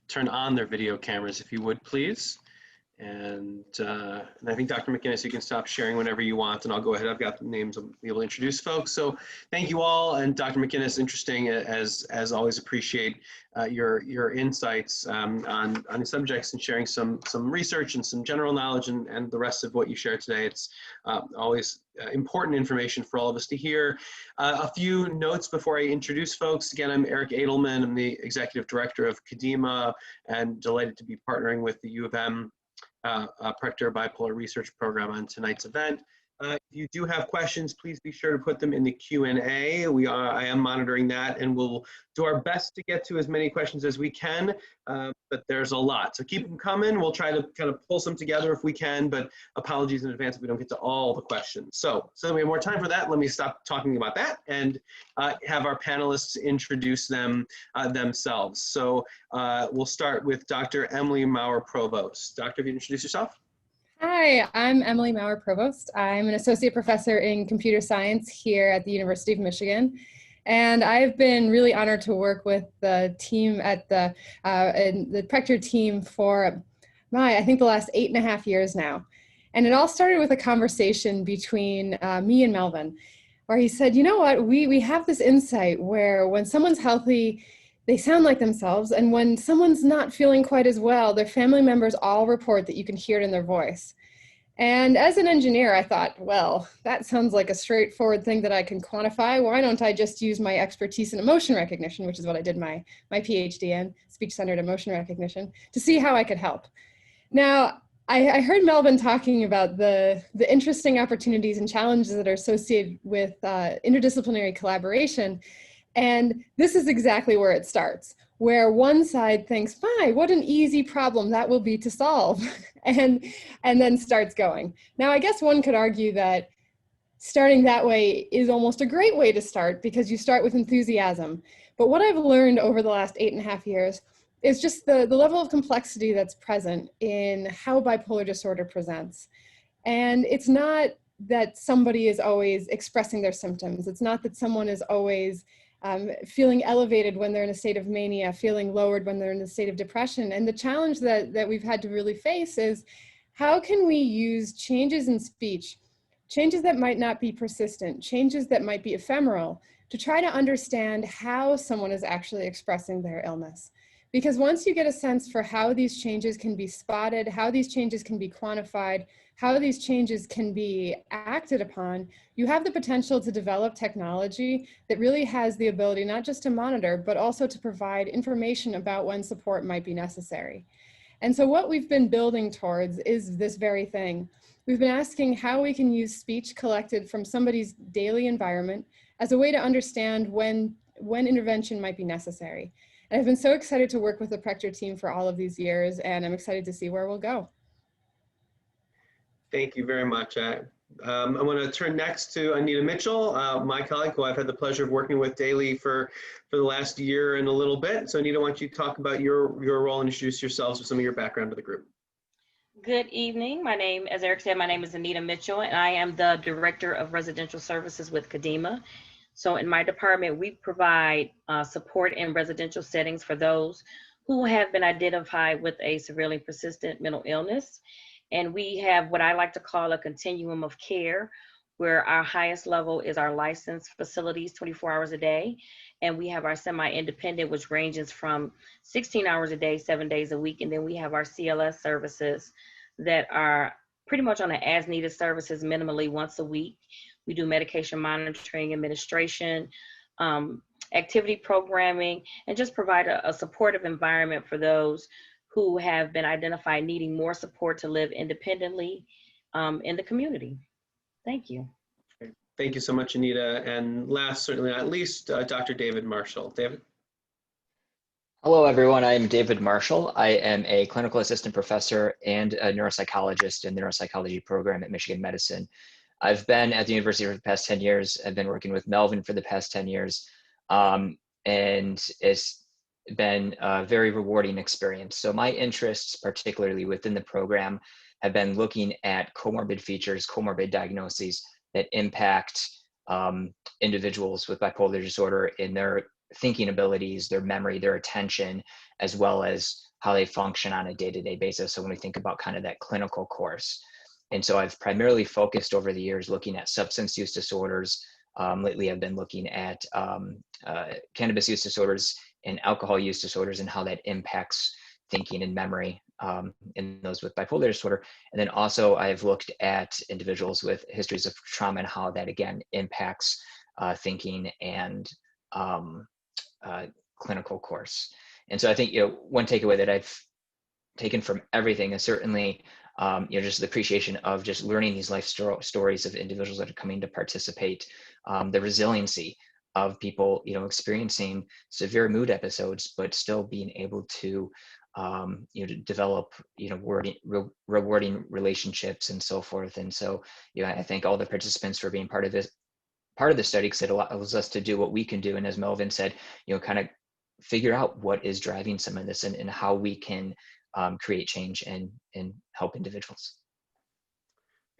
turn on their video cameras, if you would, please. And I think, Dr. McInnis, you can stop sharing whenever you want, and I'll go ahead. I've got the names. I'll be able to introduce folks. So thank you all. And Dr. McInnis, interesting, as always, appreciate your insights on the subjects and sharing some research and some general knowledge and the rest of what you shared today. It's always important information for all of us to hear. A few notes before I introduce folks. Again, I'm Eric Edelman. I'm the Executive Director of Kadima, and delighted to be partnering with the U of M Prechter Bipolar Research Program on tonight's event. If you do have questions, please be sure to put them in the Q&A. I am monitoring that, and we'll do our best to get to as many questions as we can, but there's a lot. So keep them coming. We'll try to kind of pull some together if we can, but apologies in advance if we don't get to all the questions. So we have more time for that. Let me stop talking about that and have our panelists introduce themselves. So we'll start with Dr. Emily Maurer Provost. Doctor, if you introduce yourself. Hi, I'm Emily Maurer Provost. I'm an associate professor in computer science here at the University of Michigan. And I've been really honored to work with the team at the Prechter team for, I think the last 8.5 years now. And it all started with a conversation between me and Melvin, where he said, you know what, we have this insight where when someone's healthy, they sound like themselves. And when someone's not feeling quite as well, their family members all report that you can hear it in their voice. And as an engineer, I thought, well, that sounds like a straightforward thing that I can quantify. Why don't I just use my expertise in emotion recognition, which is what I did my PhD in, speech-centered emotion recognition, to see how I could help. Now, I heard Melvin talking about the interesting opportunities and challenges that are associated with interdisciplinary collaboration. And this is exactly where it starts, where one side thinks, my, what an easy problem that will be to solve, and then starts going. Now, I guess one could argue that starting that way is almost a great way to start because you start with enthusiasm. But what I've learned over the last 8.5 years is just the level of complexity that's present in how bipolar disorder presents. And it's not that somebody is always expressing their symptoms. It's not that someone is always feeling elevated when they're in a state of mania, feeling lowered when they're in a state of depression. And the challenge that we've had to really face is how can we use changes in speech, changes that might not be persistent, changes that might be ephemeral, to try to understand how someone is actually expressing their illness. Because once you get a sense for how these changes can be spotted, how these changes can be quantified, how these changes can be acted upon, you have the potential to develop technology that really has the ability not just to monitor, but also to provide information about when support might be necessary. And so what we've been building towards is this very thing. We've been asking how we can use speech collected from somebody's daily environment as a way to understand when intervention might be necessary. And I've been so excited to work with the Prechter team for all of these years, and I'm excited to see where we'll go. Thank you very much. I want to turn next to Anita Mitchell, my colleague who I've had the pleasure of working with daily for the last year and a little bit. So Anita, why don't you talk about your role and introduce yourselves with some of your background to the group. Good evening. My name, as Eric said, my name is Anita Mitchell, and I am the Director of Residential Services with Kadima. So in my department, we provide support in residential settings for those who have been identified with a severely persistent mental illness. And we have what I like to call a continuum of care, where our highest level is our licensed facilities 24 hours a day. And we have our semi-independent, which ranges from 16 hours a day, 7 days a week. And then we have our CLS services that are pretty much on an as-needed services minimally once a week. We do medication monitoring, administration, activity programming, and just provide a supportive environment for those who have been identified needing more support to live independently in the community. Thank you. Thank you so much, Anita. And last, certainly not least, Dr. David Marshall. David? Hello, everyone. I'm David Marshall. I am a clinical assistant professor and a neuropsychologist in the neuropsychology program at Michigan Medicine. I've been at the university for the past 10 years. I've been working with Melvin for the past 10 years. And it's been a very rewarding experience. So my interests, particularly within the program, have been looking at comorbid features, comorbid diagnoses that impact individuals with bipolar disorder in their thinking abilities, their memory, their attention, as well as how they function on a day-to-day basis. So when we think about kind of that clinical course. And so I've primarily focused over the years looking at substance use disorders. Lately, I've been looking at cannabis use disorders and alcohol use disorders and how that impacts thinking and memory in those with bipolar disorder. And then also I've looked at individuals with histories of trauma and how that again impacts thinking and clinical course. And so I think, one takeaway that I've taken from everything is certainly, just the appreciation of just learning these life stories of individuals that are coming to participate, the resiliency of people, experiencing severe mood episodes, but still being able to, to develop, rewarding relationships and so forth. And so, I thank all the participants for being part of the study, because it allows us to do what we can do. And as Melvin said, kind of figure out what is driving some of this and how we can create change and help individuals.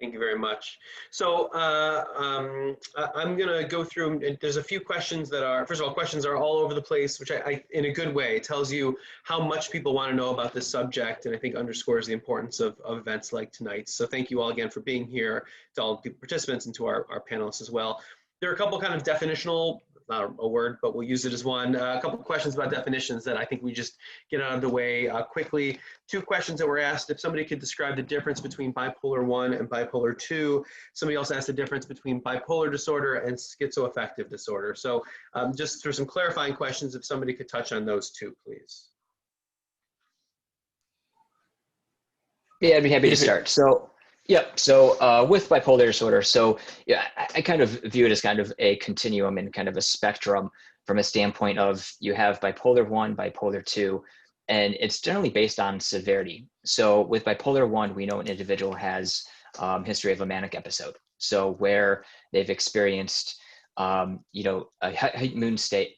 Thank you very much. So I'm going to go through, there's a few questions that are, first of all, questions are all over the place, which I in a good way, tells you how much people want to know about this subject, and I think underscores the importance of events like tonight's. So thank you all again for being here, to all the participants and to our panelists as well. There are a couple kind of definitional, not a word, but we'll use it as one. A couple of questions about definitions that I think we just get out of the way quickly. Two questions that were asked: if somebody could describe the difference between bipolar 1 and bipolar 2. Somebody else asked the difference between bipolar disorder and schizoaffective disorder. So just for some clarifying questions, if somebody could touch on those two, please. Yeah, I'd be happy to start. So, yep. So with bipolar disorder, so yeah, I kind of view it as kind of a continuum and kind of a spectrum from a standpoint of you have bipolar 1, bipolar 2, and it's generally based on severity. So with bipolar 1, we know an individual has history of a manic episode. So where they've experienced, you know, a heightened mood state,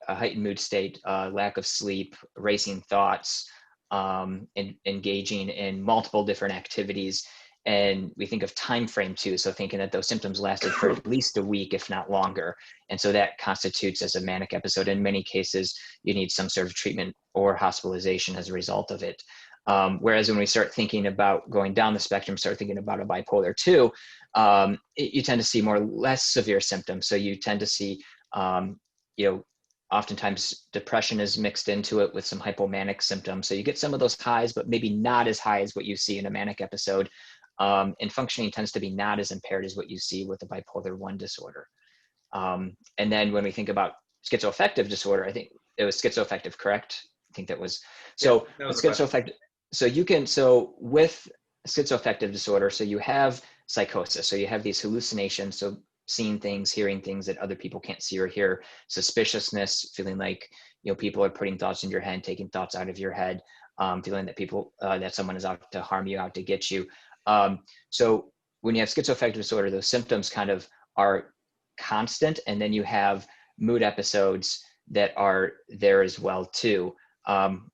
lack of sleep, racing thoughts, and engaging in multiple different activities. And we think of time frame too. So thinking that those symptoms lasted for at least a week, if not longer. And so that constitutes as a manic episode. In many cases, you need some sort of treatment or hospitalization as a result of it. Whereas when we start thinking about going down the spectrum, start thinking about a bipolar 2, you tend to see more or less severe symptoms. So you tend to see, you know, oftentimes depression is mixed into it with some hypomanic symptoms. So you get some of those highs, but maybe not as high as what you see in a manic episode. And functioning tends to be not as impaired as what you see with a bipolar 1 disorder. And then when we think about schizoaffective disorder, I think it was schizoaffective, correct? I think that was, so yeah, that was schizoaffective. So you can, so with schizoaffective disorder, so you have psychosis. So you have these hallucinations. So seeing things, hearing things that other people can't see or hear, suspiciousness, feeling like, you know, people are putting thoughts in your head, taking thoughts out of your head, feeling that people, that someone is out to harm you, out to get you. So when you have schizoaffective disorder, those symptoms kind of are constant, and then you have mood episodes that are there as well too.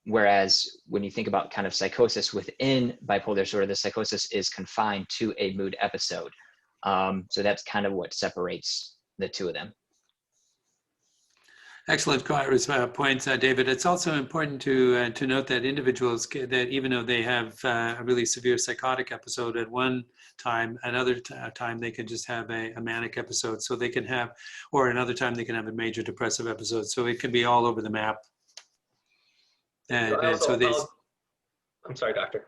Whereas when you think about kind of psychosis within bipolar disorder, the psychosis is confined to a mood episode. So that's kind of what separates the two of them. Excellent points, David. It's also important to note that individuals, that even though they have a really severe psychotic episode at one time, another time they can just have a manic episode. So they can have, or another time they can have a major depressive episode. So it can be all over the map. And so these. I'm sorry, doctor.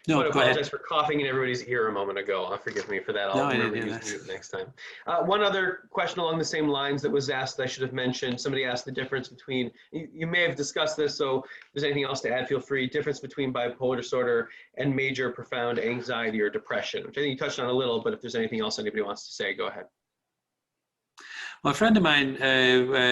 No, I want to go apologize ahead. for coughing in everybody's ear a moment ago. Forgive me for that. I'll remember to use mute next time. One other question along the same lines that was asked that I should have mentioned. Somebody asked the difference between, you may have discussed this, so if there's anything else to add, feel free, difference between bipolar disorder and major profound anxiety or depression, which I think you touched on a little, but if there's anything else anybody wants to say, go ahead. Well, a friend of mine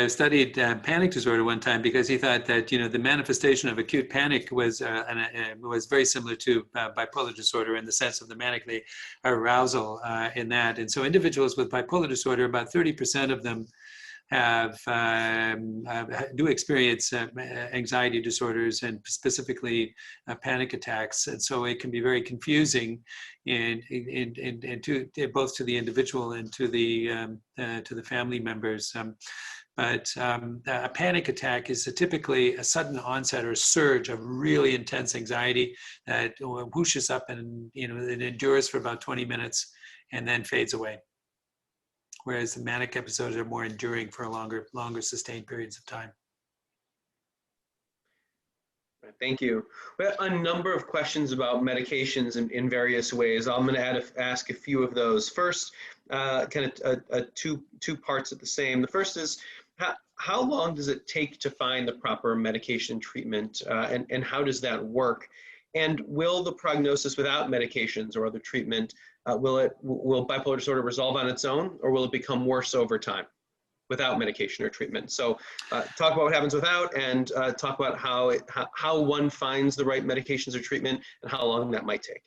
studied panic disorder one time because he thought that, you know, the manifestation of acute panic was very similar to bipolar disorder in the sense of the manic arousal in that. And so individuals with bipolar disorder, about 30% of them do experience anxiety disorders, and specifically panic attacks. And so it can be very confusing both to the individual and to the family members. But a panic attack is typically a sudden onset or surge of really intense anxiety that whooshes up and, you know, it endures for about 20 minutes and then fades away. Whereas the manic episodes are more enduring for longer sustained periods of time. Thank you. We have a number of questions about medications in various ways. I'm going to ask a few of those. First, kind of two parts of the same. The first is, how long does it take to find the proper medication treatment, and how does that work? And will the prognosis without medications or other treatment, will bipolar disorder resolve on its own, or will it become worse over time without medication or treatment? So talk about what happens without, and talk about how one finds the right medications or treatment and how long that might take.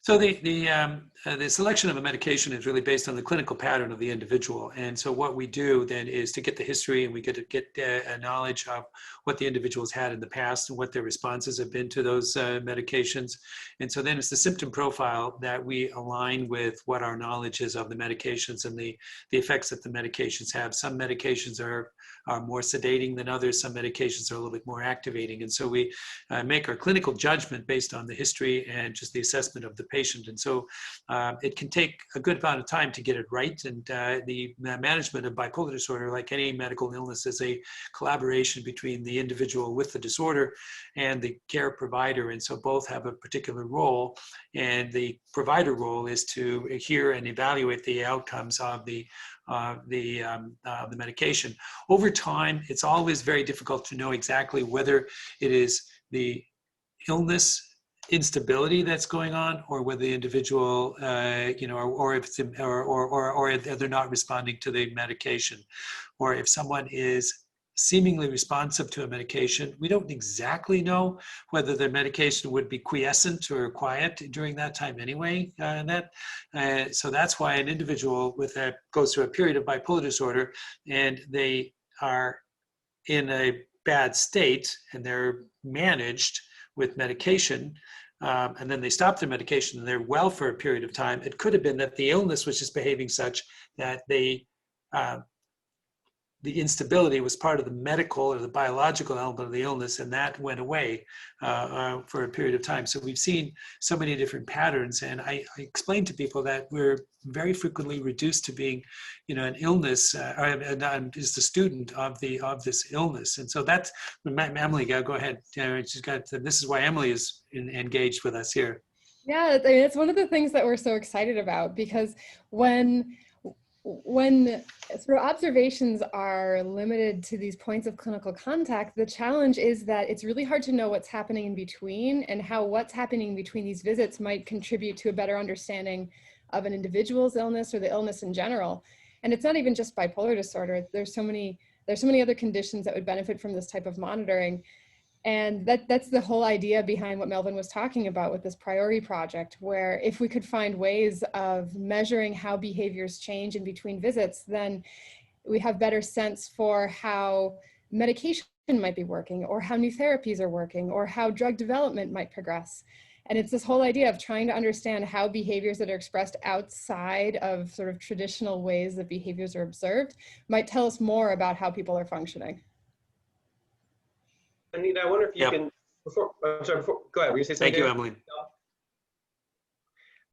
So the selection of a medication is really based on the clinical pattern of the individual. And so what we do then is to get the history, and we get a knowledge of what the individual's had in the past and what their responses have been to those medications. And so then it's the symptom profile that we align with what our knowledge is of the medications and the effects that the medications have. Some medications are more sedating than others. Some medications are a little bit more activating. And so we make our clinical judgment based on the history and just the assessment of the patient. And so it can take a good amount of time to get it right. And the management of bipolar disorder, like any medical illness, is a collaboration between the individual with the disorder and the care provider. And so both have a particular role. And the provider role is to hear and evaluate the outcomes of the medication. Over time, it's always very difficult to know exactly whether it is the illness instability that's going on, or whether the individual, or if it's, or if they're not responding to the medication, or if someone is seemingly responsive to a medication. We don't exactly know whether the medication would be quiescent or quiet during that time anyway. So that's why an individual with that goes through a period of bipolar disorder and they are in a bad state and they're managed with medication, and then they stop their medication and they're well for a period of time. It could have been that the illness was just behaving such that the instability was part of the medical or the biological element of the illness, and that went away for a period of time. So we've seen so many different patterns, and I explain to people that we're very frequently reduced to being, an illness, is the student of this illness. And so that's Emily. Go ahead. This is why Emily is engaged with us here. Yeah, I mean, it's one of the things that we're so excited about, because when sort of observations are limited to these points of clinical contact, the challenge is that it's really hard to know what's happening in between and how what's happening between these visits might contribute to a better understanding of an individual's illness or the illness in general. And it's not even just bipolar disorder. There's so many other conditions that would benefit from this type of monitoring. And that's the whole idea behind what Melvin was talking about with this priority project, where if we could find ways of measuring how behaviors change in between visits, then we have better sense for how medication might be working, or how new therapies are working, or how drug development might progress. And it's this whole idea of trying to understand how behaviors that are expressed outside of sort of traditional ways that behaviors are observed might tell us more about how people are functioning. Anita, I wonder if you can, go ahead, were you say something? Thank you, Emily.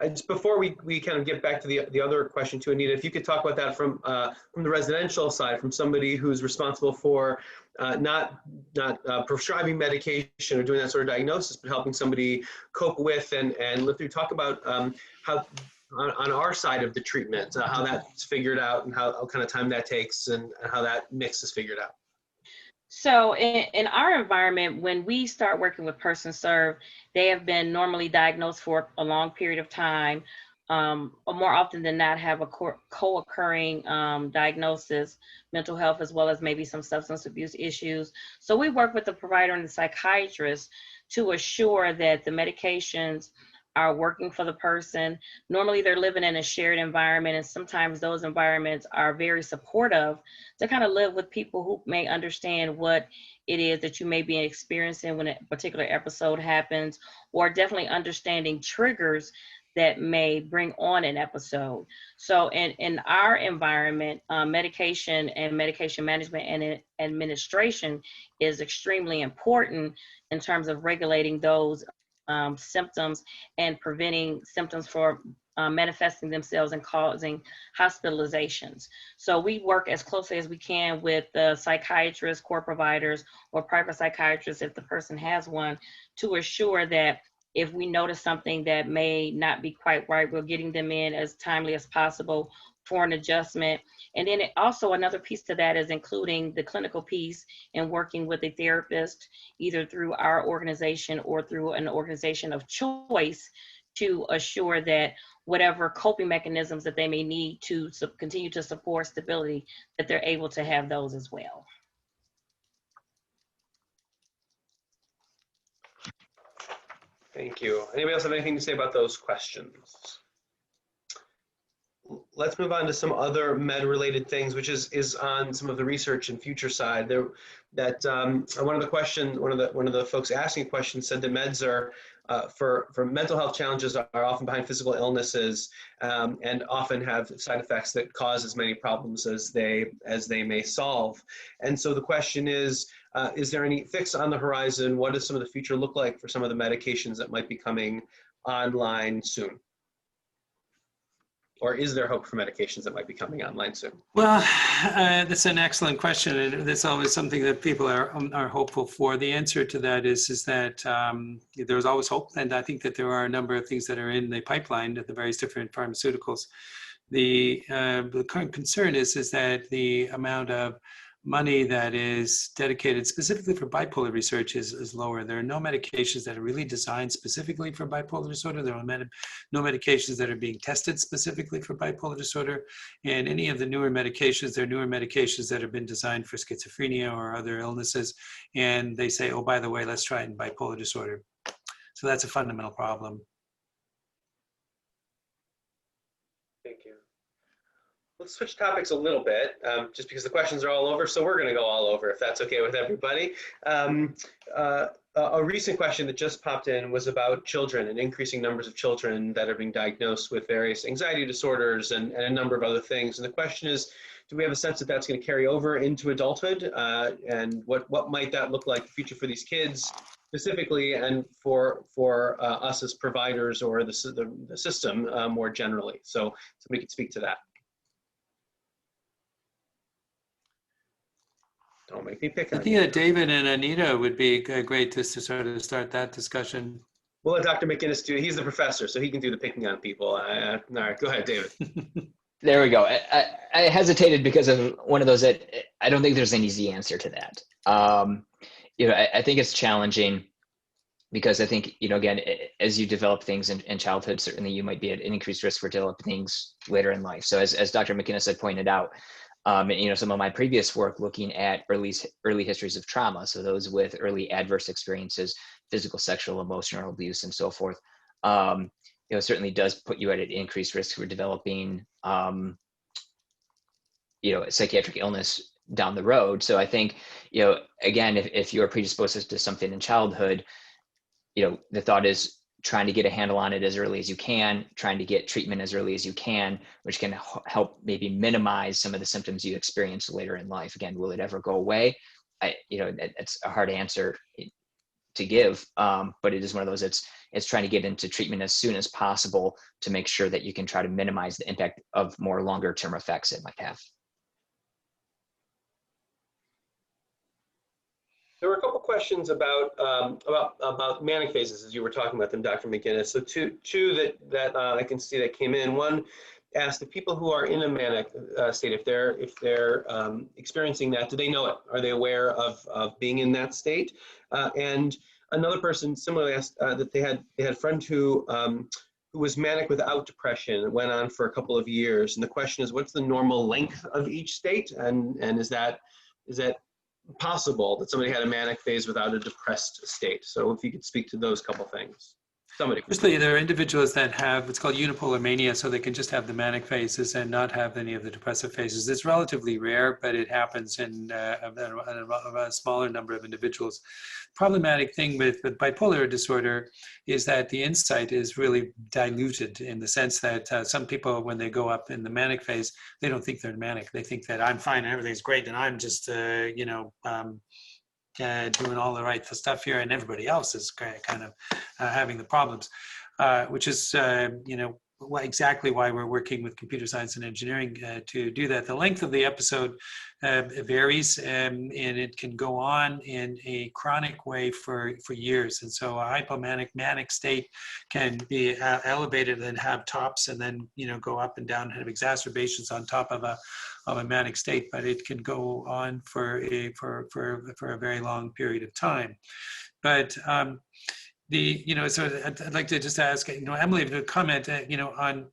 Just before we kind of get back to the other question too, Anita, if you could talk about that from the residential side, from somebody who's responsible for not prescribing medication or doing that sort of diagnosis, but helping somebody cope with and live through. Talk about how on our side of the treatment, how that's figured out and how kind of time that takes and how that mix is figured out. So in our environment, when we start working with Person Serve, they have been normally diagnosed for a long period of time, or more often than not have a co-occurring diagnosis, mental health, as well as maybe some substance abuse issues. So we work with the provider and the psychiatrist to assure that the medications are working for the person. Normally they're living in a shared environment, and sometimes those environments are very supportive to kind of live with people who may understand what it is that you may be experiencing when a particular episode happens, or definitely understanding triggers that may bring on an episode. So in our environment, medication and medication management and administration is extremely important in terms of regulating those symptoms and preventing symptoms from manifesting themselves and causing hospitalizations. So we work as closely as we can with the psychiatrists, core providers, or private psychiatrists if the person has one, to assure that if we notice something that may not be quite right, we're getting them in as timely as possible for an adjustment. And then also another piece to that is including the clinical piece and working with a therapist, either through our organization or through an organization of choice, to assure that whatever coping mechanisms that they may need to continue to support stability, that they're able to have those as well. Thank you. Anybody else have anything to say about those questions? Let's move on to some other med-related things, which is on some of the research and future side. One of the folks asking questions said that meds are for mental health challenges are often behind physical illnesses and often have side effects that cause as many problems as they may solve. And so the question is there any fix on the horizon? What does some of the future look like for some of the medications that might be coming online soon? Or is there hope for medications that might be coming online soon? Well, that's an excellent question, and that's always something that people are hopeful for. The answer to that is that there's always hope, and I think that there are a number of things that are in the pipeline of the various different pharmaceuticals. The current concern is that the amount of money that is dedicated specifically for bipolar research is lower. There are no medications that are really designed specifically for bipolar disorder. There are no medications that are being tested specifically for bipolar disorder. And any of the newer medications, there are newer medications that have been designed for schizophrenia or other illnesses. And they say, oh, by the way, let's try it in bipolar disorder. So that's a fundamental problem. Thank you. Let's switch topics a little bit, just because the questions are all over, so we're going to go all over if that's okay with everybody. A recent question that just popped in was about children and increasing numbers of children that are being diagnosed with various anxiety disorders and a number of other things. And the question is, do we have a sense that that's going to carry over into adulthood? And what might that look like in the future for these kids specifically, and for us as providers or the system more generally? So somebody could speak to that. Don't make me pick on I think that David and Anita would be great to sort of start that discussion. We'll let Dr. McInnis do it. He's the professor, so he can do the picking on people. All right, go ahead, David. There we go. I hesitated because of one of those that I don't think there's an easy answer to that. I think it's challenging because I think, again, as you develop things in childhood, certainly you might be at an increased risk for developing things later in life. So as Dr. McInnis had pointed out, some of my previous work looking at early histories of trauma, so those with early adverse experiences, physical, sexual, emotional abuse, and so forth, certainly does put you at an increased risk for developing, psychiatric illness down the road. So I think, again, if you're predisposed to something in childhood, the thought is trying to get a handle on it as early as you can, trying to get treatment as early as you can, which can help maybe minimize some of the symptoms you experience later in life. Again, will it ever go away? It's a hard answer to give, but it is one of those, it's trying to get into treatment as soon as possible to make sure that you can try to minimize the impact of more longer term effects it might have. There were a couple questions about manic phases as you were talking about them, Dr. McInnis. So two that I can see that came in. One asked if people who are in a manic state, if they're experiencing that, do they know it? Are they aware of being in that state? And another person similarly asked that they had a friend who was manic without depression. It went on for a couple of years. And the question is, what's the normal length of each state? And is that possible that somebody had a manic phase without a depressed state? So if you could speak to those couple things. Firstly, there are individuals that have what's called unipolar mania, so they can just have the manic phases and not have any of the depressive phases. It's relatively rare, but it happens in a smaller number of individuals. Problematic thing with bipolar disorder is that the insight is really diluted in the sense that some people, when they go up in the manic phase, they don't think they're manic. They think that I'm fine and everything's great and I'm just, doing all the right stuff here, and everybody else is kind of having the problems, which is, exactly why we're working with computer science and engineering to do that. The length of the episode varies, and it can go on in a chronic way for years. And so a hypomanic manic state can be elevated and have tops, and then go up and down and have exacerbations on top of a manic state, but it can go on for a very long period of time. But so I'd like to just ask, Emily, to comment, on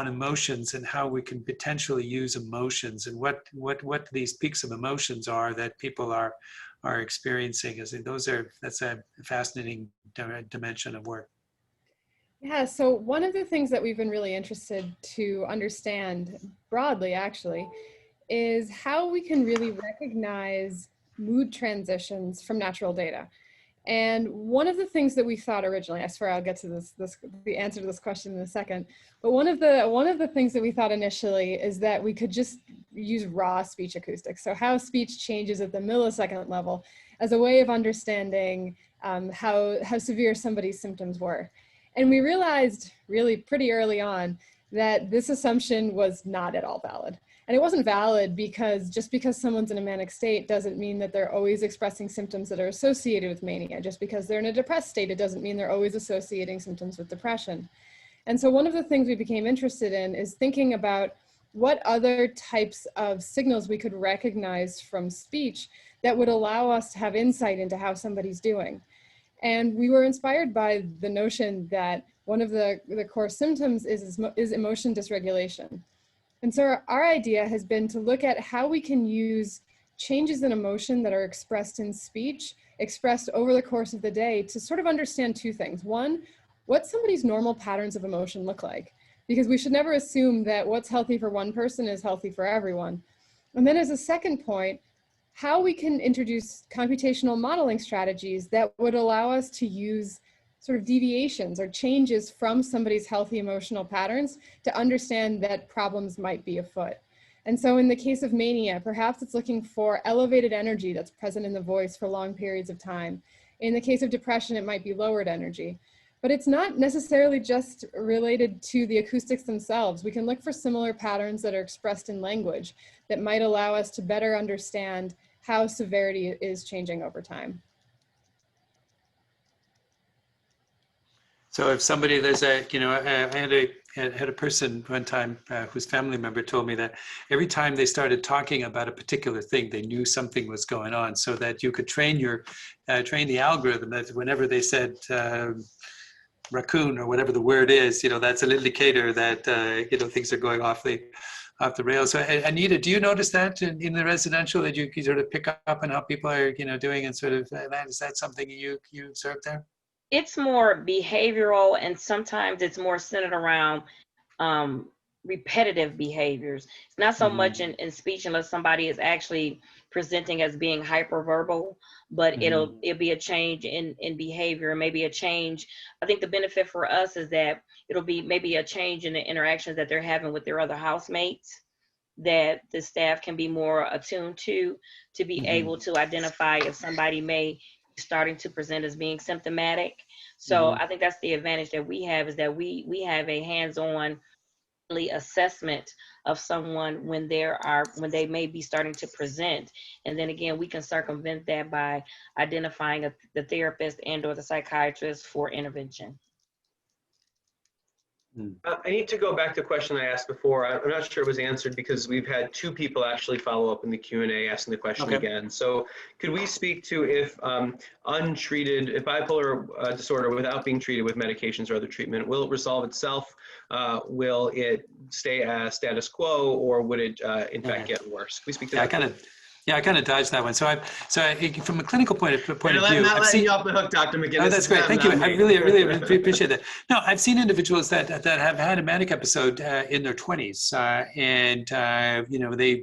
emotions and how we can potentially use emotions, and what these peaks of emotions are that people are are experiencing. That's a fascinating dimension of work. Yeah, so one of the things that we've been really interested to understand broadly, actually, is how we can really recognize mood transitions from natural data. And one of the things that we thought originally, I swear I'll get to the answer to this question in a second, but one of the things that we thought initially is that we could just use raw speech acoustics. So how speech changes at the millisecond level as a way of understanding how severe somebody's symptoms were. And we realized really pretty early on that this assumption was not at all valid. And it wasn't valid because just because someone's in a manic state doesn't mean that they're always expressing symptoms that are associated with mania. Just because they're in a depressed state, it doesn't mean they're always associating symptoms with depression. And so one of the things we became interested in is thinking about what other types of signals we could recognize from speech that would allow us to have insight into how somebody's doing. And we were inspired by the notion that one of the core symptoms is emotion dysregulation. And so our idea has been to look at how we can use changes in emotion that are expressed in speech, expressed over the course of the day, to sort of understand two things. One, what somebody's normal patterns of emotion look like, because we should never assume that what's healthy for one person is healthy for everyone. And then as a second point, how we can introduce computational modeling strategies that would allow us to use sort of deviations or changes from somebody's healthy emotional patterns to understand that problems might be afoot. And so in the case of mania, perhaps it's looking for elevated energy that's present in the voice for long periods of time. In the case of depression, it might be lowered energy. But it's not necessarily just related to the acoustics themselves. We can look for similar patterns that are expressed in language that might allow us to better understand how severity is changing over time. So if somebody, I had a person one time whose family member told me that every time they started talking about a particular thing, they knew something was going on, so that you could train the algorithm that whenever they said raccoon or whatever the word is, that's an indicator that things are going off the rails. So Anita, do you notice that in the residential, that you sort of pick up on how people are doing, and sort of is that something you observe there? It's more behavioral, and sometimes it's more centered around repetitive behaviors. It's not so much in speech, unless somebody is actually presenting as being hyperverbal, but it'll be a change in behavior, maybe a change. I think the benefit for us is that it'll be maybe a change in the interactions that they're having with their other housemates, that the staff can be more attuned to be able to identify if somebody may be starting to present as being symptomatic. So I think that's the advantage that we have, is that we have a hands-on assessment of someone when they may be starting to present, and then again we can circumvent that by identifying the therapist and or the psychiatrist for intervention. I need to go back to a question I asked before. I'm not sure it was answered because we've had two people actually follow up in the Q&A asking the question again. So could we speak to if untreated, if bipolar disorder without being treated with medications or other treatment, will it resolve itself? Will it stay as status quo, or would it in fact get worse? Can we speak to that? I kind of dodged that one. So from a clinical point of view, I've seen you off the hook, Dr. McInnis. Oh, that's great. Thank you. I really appreciate that. No, I've seen individuals that have had a manic episode in their 20s, and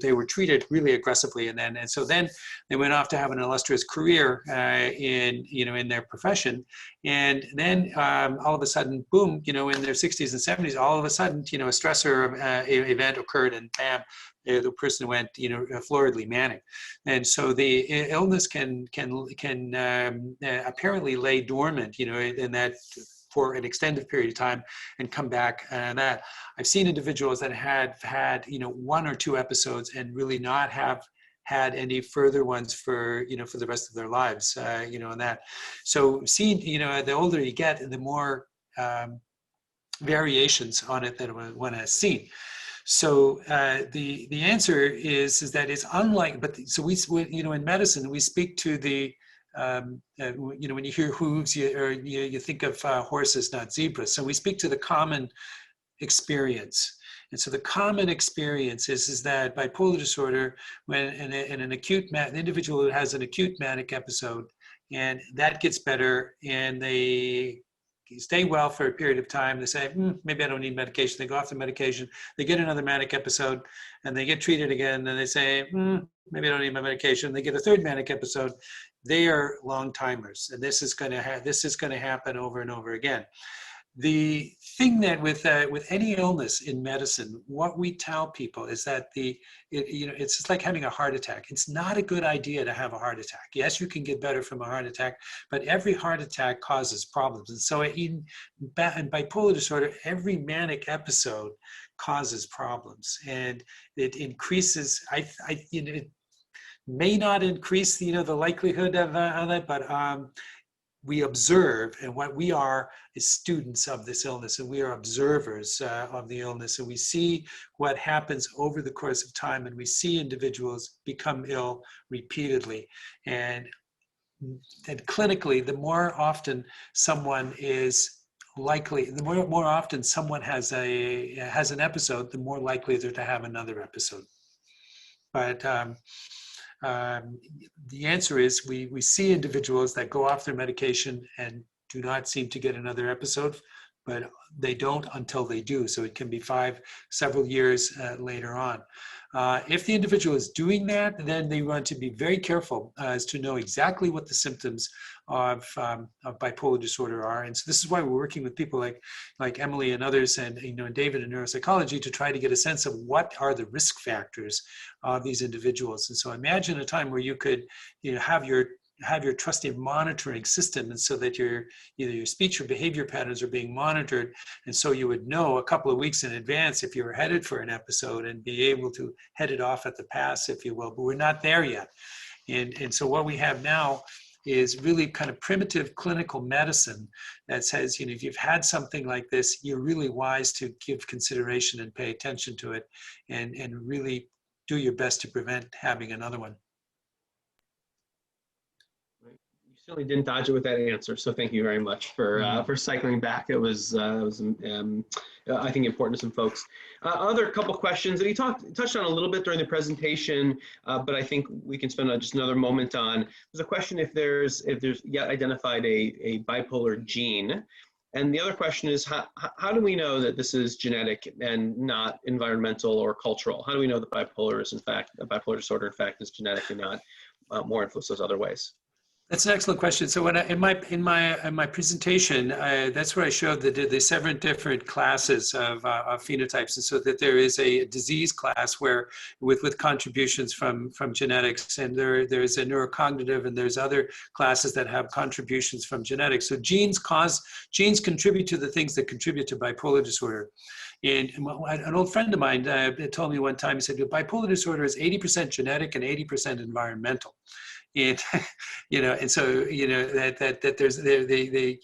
they were treated really aggressively, and so then they went off to have an illustrious career in their profession, and then all of a sudden, boom, in their 60s and 70s, all of a sudden, a stressor event occurred, and bam, the person went, floridly manic. And so the illness can apparently lay dormant, in that for an extended period of time and come back. And that I've seen individuals that have had, one or two episodes and really not have had any further ones for the rest of their lives, and that. So seeing, the older you get, the more variations on it that one has seen. So the answer is that it's unlike, so we in medicine we speak to the when you hear hooves, you think of horses, not zebras. So we speak to the common experience, And so the common experience is that bipolar disorder, when in an acute, an individual who has an acute manic episode, and that gets better, and they stay well for a period of time, they say, maybe I don't need medication. They go off the medication, they get another manic episode, and they get treated again, and they say, maybe I don't need my medication. They get a third manic episode. They are long timers, and this is going to happen over and over again. The thing that with any illness in medicine, what we tell people is that it's just like having a heart attack. It's not a good idea to have a heart attack. Yes, you can get better from a heart attack, but every heart attack causes problems. And so in bipolar disorder, every manic episode causes problems, and it increases. It may not increase the likelihood of that, but we observe, and what we are is students of this illness, and we are observers of the illness, and we see what happens over the course of time, and we see individuals become ill repeatedly. And clinically, the more often someone is likely, the more often someone has an episode, the more likely they're to have another episode. But the answer is we see individuals that go off their medication and do not seem to get another episode, but they don't until they do. So it can be several years later on. If the individual is doing that, then they want to be very careful as to know exactly what the symptoms of bipolar disorder are. And so this is why we're working with people like Emily and others, and David in neuropsychology, to try to get a sense of what are the risk factors of these individuals. And so imagine a time where you could have your trusted monitoring system, and so that either your speech or behavior patterns are being monitored, and so you would know a couple of weeks in advance if you were headed for an episode and be able to head it off at the pass, if you will. But we're not there yet. And so what we have now is really kind of primitive clinical medicine that says, if you've had something like this, you're really wise to give consideration and pay attention to it, and really do your best to prevent having another one. Certainly didn't dodge it with that answer, so thank you very much for cycling back. It was I think important to some folks. Other couple questions that he touched on a little bit during the presentation, but I think we can spend just another moment on. There's a question if there's yet identified a bipolar gene, and the other question is how do we know that this is genetic and not environmental or cultural? How do we know that bipolar disorder in fact is genetic and not more influenced those other ways? That's an excellent question. So when in my presentation, that's where I showed the 7 different classes of phenotypes, and so that there is a disease class where with contributions from genetics, and there's a neurocognitive, and there's other classes that have contributions from genetics. So genes contribute to the things that contribute to bipolar disorder. And an old friend of mine told me one time, he said, bipolar disorder is 80% genetic and 80% environmental. And and so that there's they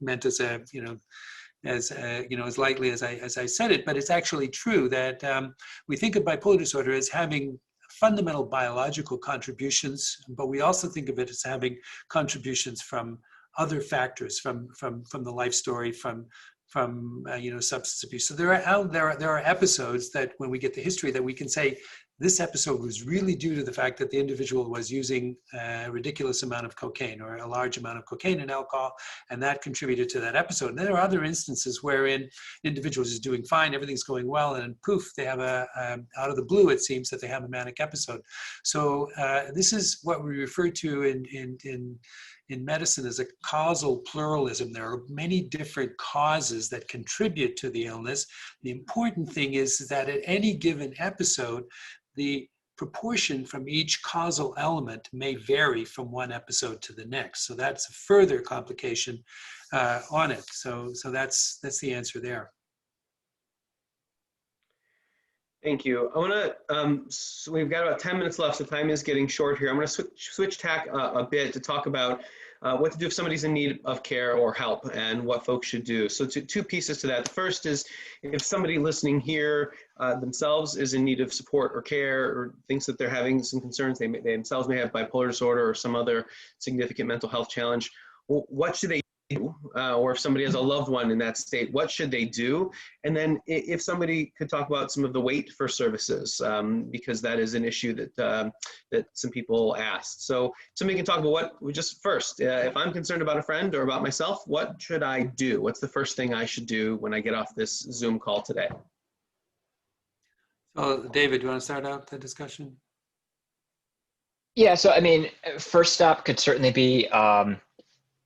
meant as as lightly as I said it, but it's actually true that we think of bipolar disorder as having fundamental biological contributions, but we also think of it as having contributions from other factors, from the life story, from substance abuse. So there are episodes that, when we get the history, that we can say this episode was really due to the fact that the individual was using a ridiculous amount of cocaine, or a large amount of cocaine and alcohol, and that contributed to that episode. And there are other instances wherein individuals is doing fine, everything's going well, and poof, they have out of the blue, it seems that they have a manic episode. So this is what we refer to in medicine as a causal pluralism. There are many different causes that contribute to the illness. The important thing is that at any given episode, the proportion from each causal element may vary from one episode to the next. So that's a further complication on it. So that's the answer there. Thank you. I want to, so we've got about 10 minutes left, so time is getting short here. I'm going to switch tack a bit to talk about what to do if somebody's in need of care or help, and what folks should do. So two pieces to that. The first is, if somebody listening here themselves is in need of support or care, or thinks that they're having some concerns, they themselves may have bipolar disorder or some other significant mental health challenge, what should they do, or if somebody has a loved one in that state, what should they do? And then if somebody could talk about some of the wait for services, because that is an issue that that some people asked. So somebody can talk about what, just first, if I'm concerned about a friend or about myself, what should I do? What's the first thing I should do when I get off this Zoom call today? So David, do you want to start out the discussion? Yeah, so I mean, first stop could certainly be,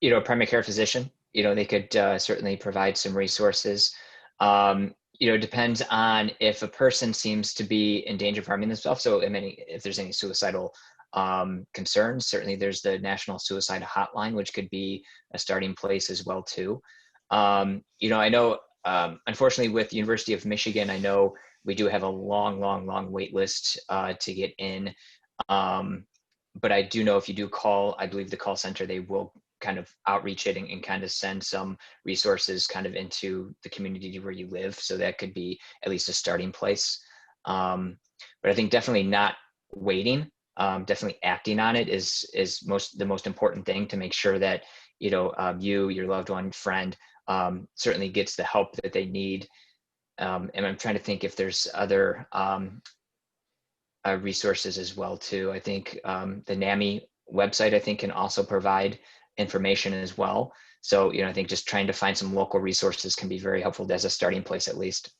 you know, a primary care physician. You know, they could certainly provide some resources. You know, it depends on if a person seems to be in danger of harming themselves. So, I mean, if there's any suicidal concerns, certainly there's the National Suicide Hotline, which could be a starting place as well too. You know, I know, unfortunately, with the University of Michigan, I know we do have a long wait list to get in. But I do know if you do call, I believe the call center, they will kind of outreach it and kind of send some resources kind of into the community where you live. So that could be at least a starting place. But I think definitely not waiting, definitely acting on it is the most important thing to make sure that, you know, you, your loved one, friend, certainly gets the help that they need. And I'm trying to think if there's other resources as well too. I think the NAMI website, I think, can also provide information as well. So, you know, I think just trying to find some local resources can be very helpful as a starting place, at least.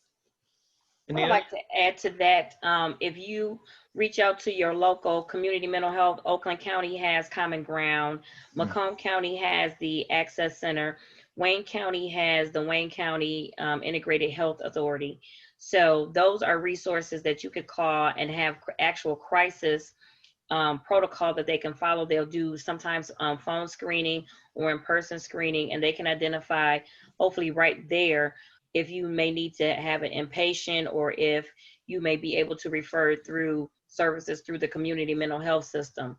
I'd like to add to that. If you reach out to your local community mental health, Oakland County has Common Ground, Macomb County has the Access Center, Wayne County has the Wayne County Integrated Health Authority. So those are resources that you could call and have actual crisis protocol that they can follow. They'll do sometimes phone screening or in-person screening, and they can identify, hopefully right there, if you may need to have an inpatient or if you may be able to refer through services through the community mental health system.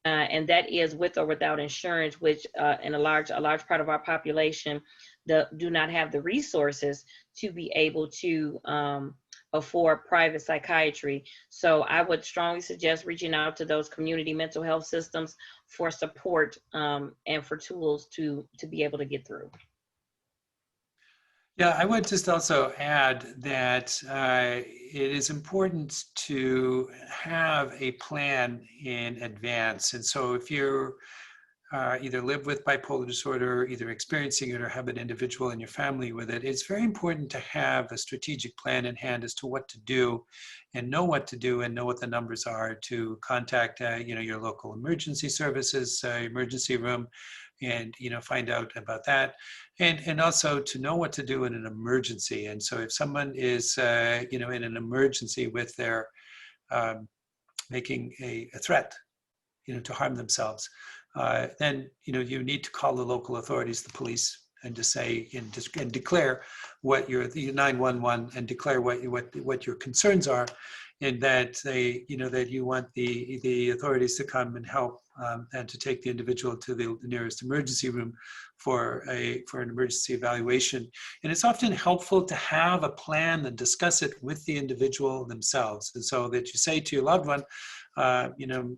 And that is with or without insurance, which in a large part of our population do not have the resources to be able to afford private psychiatry. So I would strongly suggest reaching out to those community mental health systems for support and for tools to be able to get through. Yeah, I would just also add that it is important to have a plan in advance. And so if you're either live with bipolar disorder, either experiencing it or have an individual in your family with it, it's very important to have a strategic plan in hand as to what to do and know what to do and know what the numbers are to contact you know, your local emergency services, emergency room, and you know, find out about that, and also to know what to do in an emergency. And so if someone is you know, in an emergency with their making a threat, you know, to harm themselves, then you know, you need to call the local authorities, the police, and to say and declare what your 911 and declare what your concerns are, and that they, you know, that you want the authorities to come and help and to take the individual to the nearest emergency room for an emergency evaluation. And it's often helpful to have a plan and discuss it with the individual themselves, and so that you say to your loved one, you know,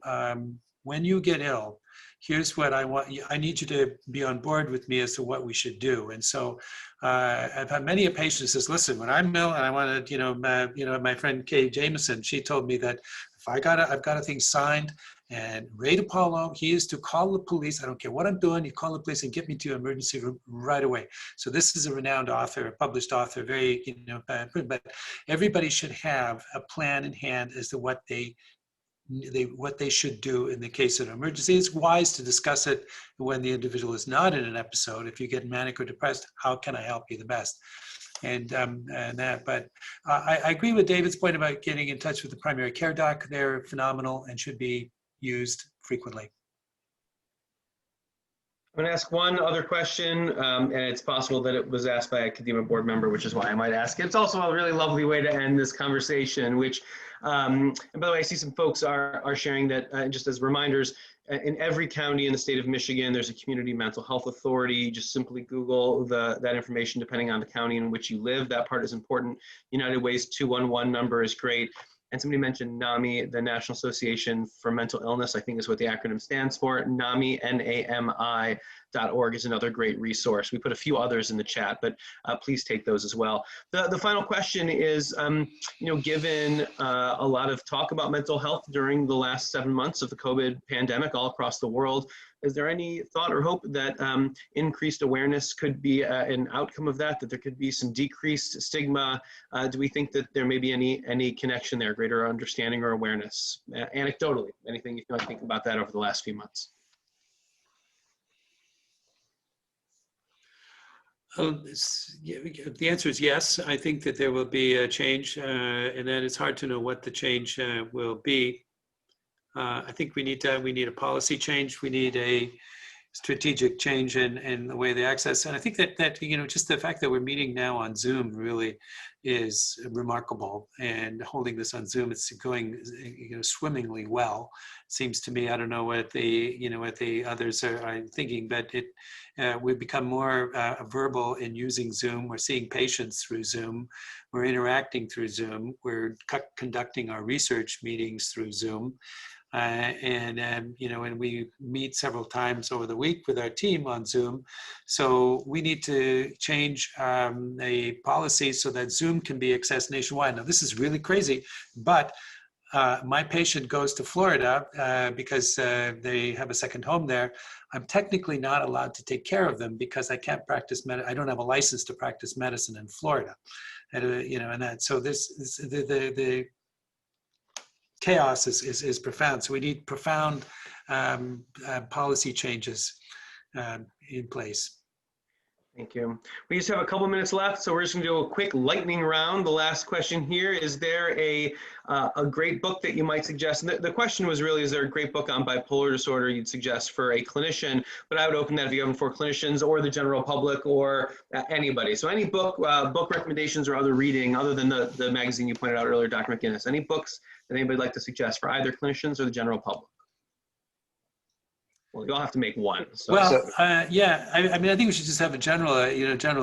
when you get ill, here's what I want. I need you to be on board with me as to what we should do. And so I've had many a patient who says, listen, when I'm ill and I want to, you know, my friend Kay Jameson, she told me that if I've got a thing signed, and Ray DiPaolo, he is to call the police. I don't care what I'm doing. You call the police and get me to an emergency room right away. So this is a renowned author, a published author, very, you know, but everybody should have a plan in hand as to what they should do in the case of an emergency. It's wise to discuss it when the individual is not in an episode. If you get manic or depressed, how can I help you the best? And that, but I agree with David's point about getting in touch with the primary care doc. They're phenomenal and should be used frequently. I'm going to ask one other question, and it's possible that it was asked by a Kadima board member, which is why I might ask it. It's also a really lovely way to end this conversation, which, and by the way, I see some folks are sharing that just as reminders, in every county in the state of Michigan, there's a community mental health authority. Just simply Google that information depending on the county in which you live. That part is important. United Way's 211 number is great. And somebody mentioned NAMI, the National Association for Mental Illness, I think is what the acronym stands for, NAMI, NAMI.org. is another great resource. We put a few others in the chat, but please take those as well. The final question is, given a lot of talk about mental health during the last 7 months of the COVID pandemic all across the world, is there any thought or hope that increased awareness could be an outcome of that there could be some decreased stigma? Do we think that there may be any connection there, greater understanding or awareness? Anecdotally, anything you can think about that over the last few months? The answer is yes. I think that there will be a change, and then it's hard to know what the change will be. I think we need a policy change. We need a strategic change in the way they access. And I think that just the fact that we're meeting now on Zoom really is remarkable. And holding this on Zoom, it's going swimmingly well. Seems to me. I don't know what the others are thinking, but we've become more verbal in using Zoom. We're seeing patients through Zoom. We're interacting through Zoom. We're conducting our research meetings through Zoom. And we meet several times over the week with our team on Zoom. So we need to change a policy so that Zoom can be accessed nationwide. Now, this is really crazy, but my patient goes to Florida because they have a second home there. I'm technically not allowed to take care of them because I can't practice I don't have a license to practice medicine in Florida. So the chaos is profound. So we need profound policy changes in place. Thank you. We just have a couple minutes left, so we're just going to do a quick lightning round. The last question here, is there a great book that you might suggest? And the question was really, is there a great book on bipolar disorder you'd suggest for a clinician? But I would open that if you have them for clinicians or the general public or anybody. So any book recommendations or other reading other than the magazine you pointed out earlier, Dr. McInnis, any books that anybody would like to suggest for either clinicians or the general public? Well, you'll have to make one. Yeah. I mean, I think we should just have a general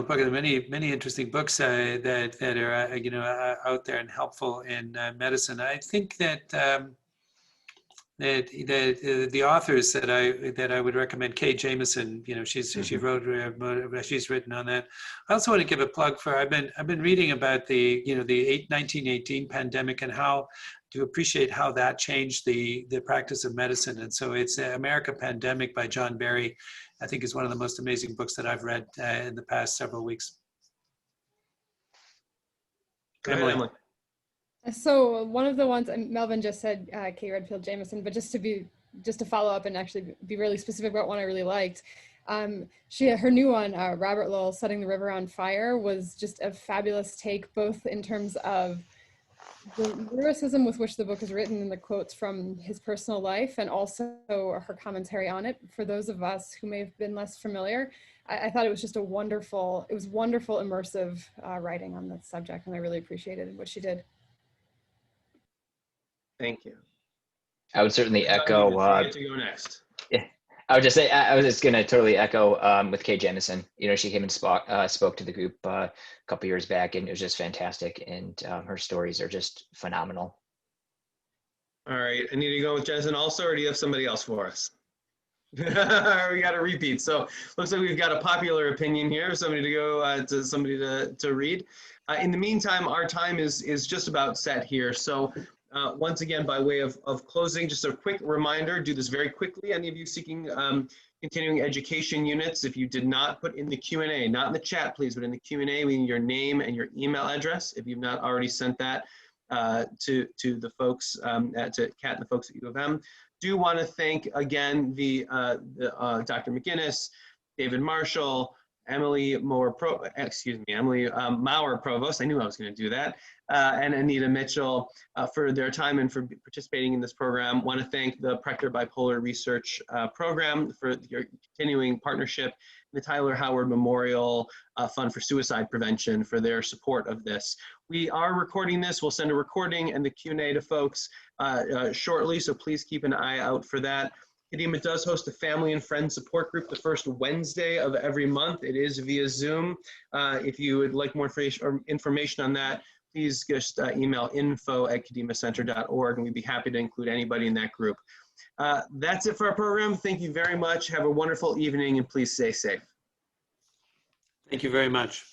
book. There are many interesting books that are out there and helpful in medicine. I think that the authors that I would recommend, Kay Jamison, she's written on that. I also want to give a plug for, I've been reading about the 1918 pandemic and how to appreciate how that changed the practice of medicine. And so it's America Pandemic by John Barry, I think is one of the most amazing books that I've read in the past several weeks. Emily. So one of the ones, Melvin just said Kay Redfield Jamison, but just to follow up and actually be really specific about one I really liked. Her new one, Robert Lowell, Setting the River on Fire, was just a fabulous take, both in terms of the lyricism with which the book is written and the quotes from his personal life, and also her commentary on it. For those of us who may have been less familiar, I thought it was just wonderful immersive writing on that subject, and I really appreciated what she did. Thank you. I would certainly echo. You get to go next. Yeah, I would just say I was just going to totally echo with Kay Jamison. She came and spoke to the group a couple years back, and it was just fantastic. And her stories are just phenomenal. All right, I need to go with Jensen also, or do you have somebody else for us? We got a repeat. So looks like we've got a popular opinion here. Somebody to go to somebody to read. In the meantime, our time is just about set here. So. Once again, by way of closing, just a quick reminder, do this very quickly. Any of you seeking continuing education units, if you did not put in the Q&A, not in the chat, please, but in the Q&A, we need your name and your email address. If you've not already sent that to the folks, to Kat and the folks at U of M. Do want to thank, again, Dr. McInnis, David Marshall, Emily Maurer Provost, I knew I was going to do that, and Anita Mitchell for their time and for participating in this program. Want to thank the Prechter Bipolar Research Program for your continuing partnership, the Tyler Howard Memorial Fund for Suicide Prevention for their support of this. We are recording this. We'll send a recording and the Q&A to folks shortly, so please keep an eye out for that. Kadima does host a family and friends support group the first Wednesday of every month. It is via Zoom. If you would like more information on that, please just email info@kadimacenter.org, and we'd be happy to include anybody in that group. That's it for our program. Thank you very much. Have a wonderful evening, and please stay safe. Thank you very much.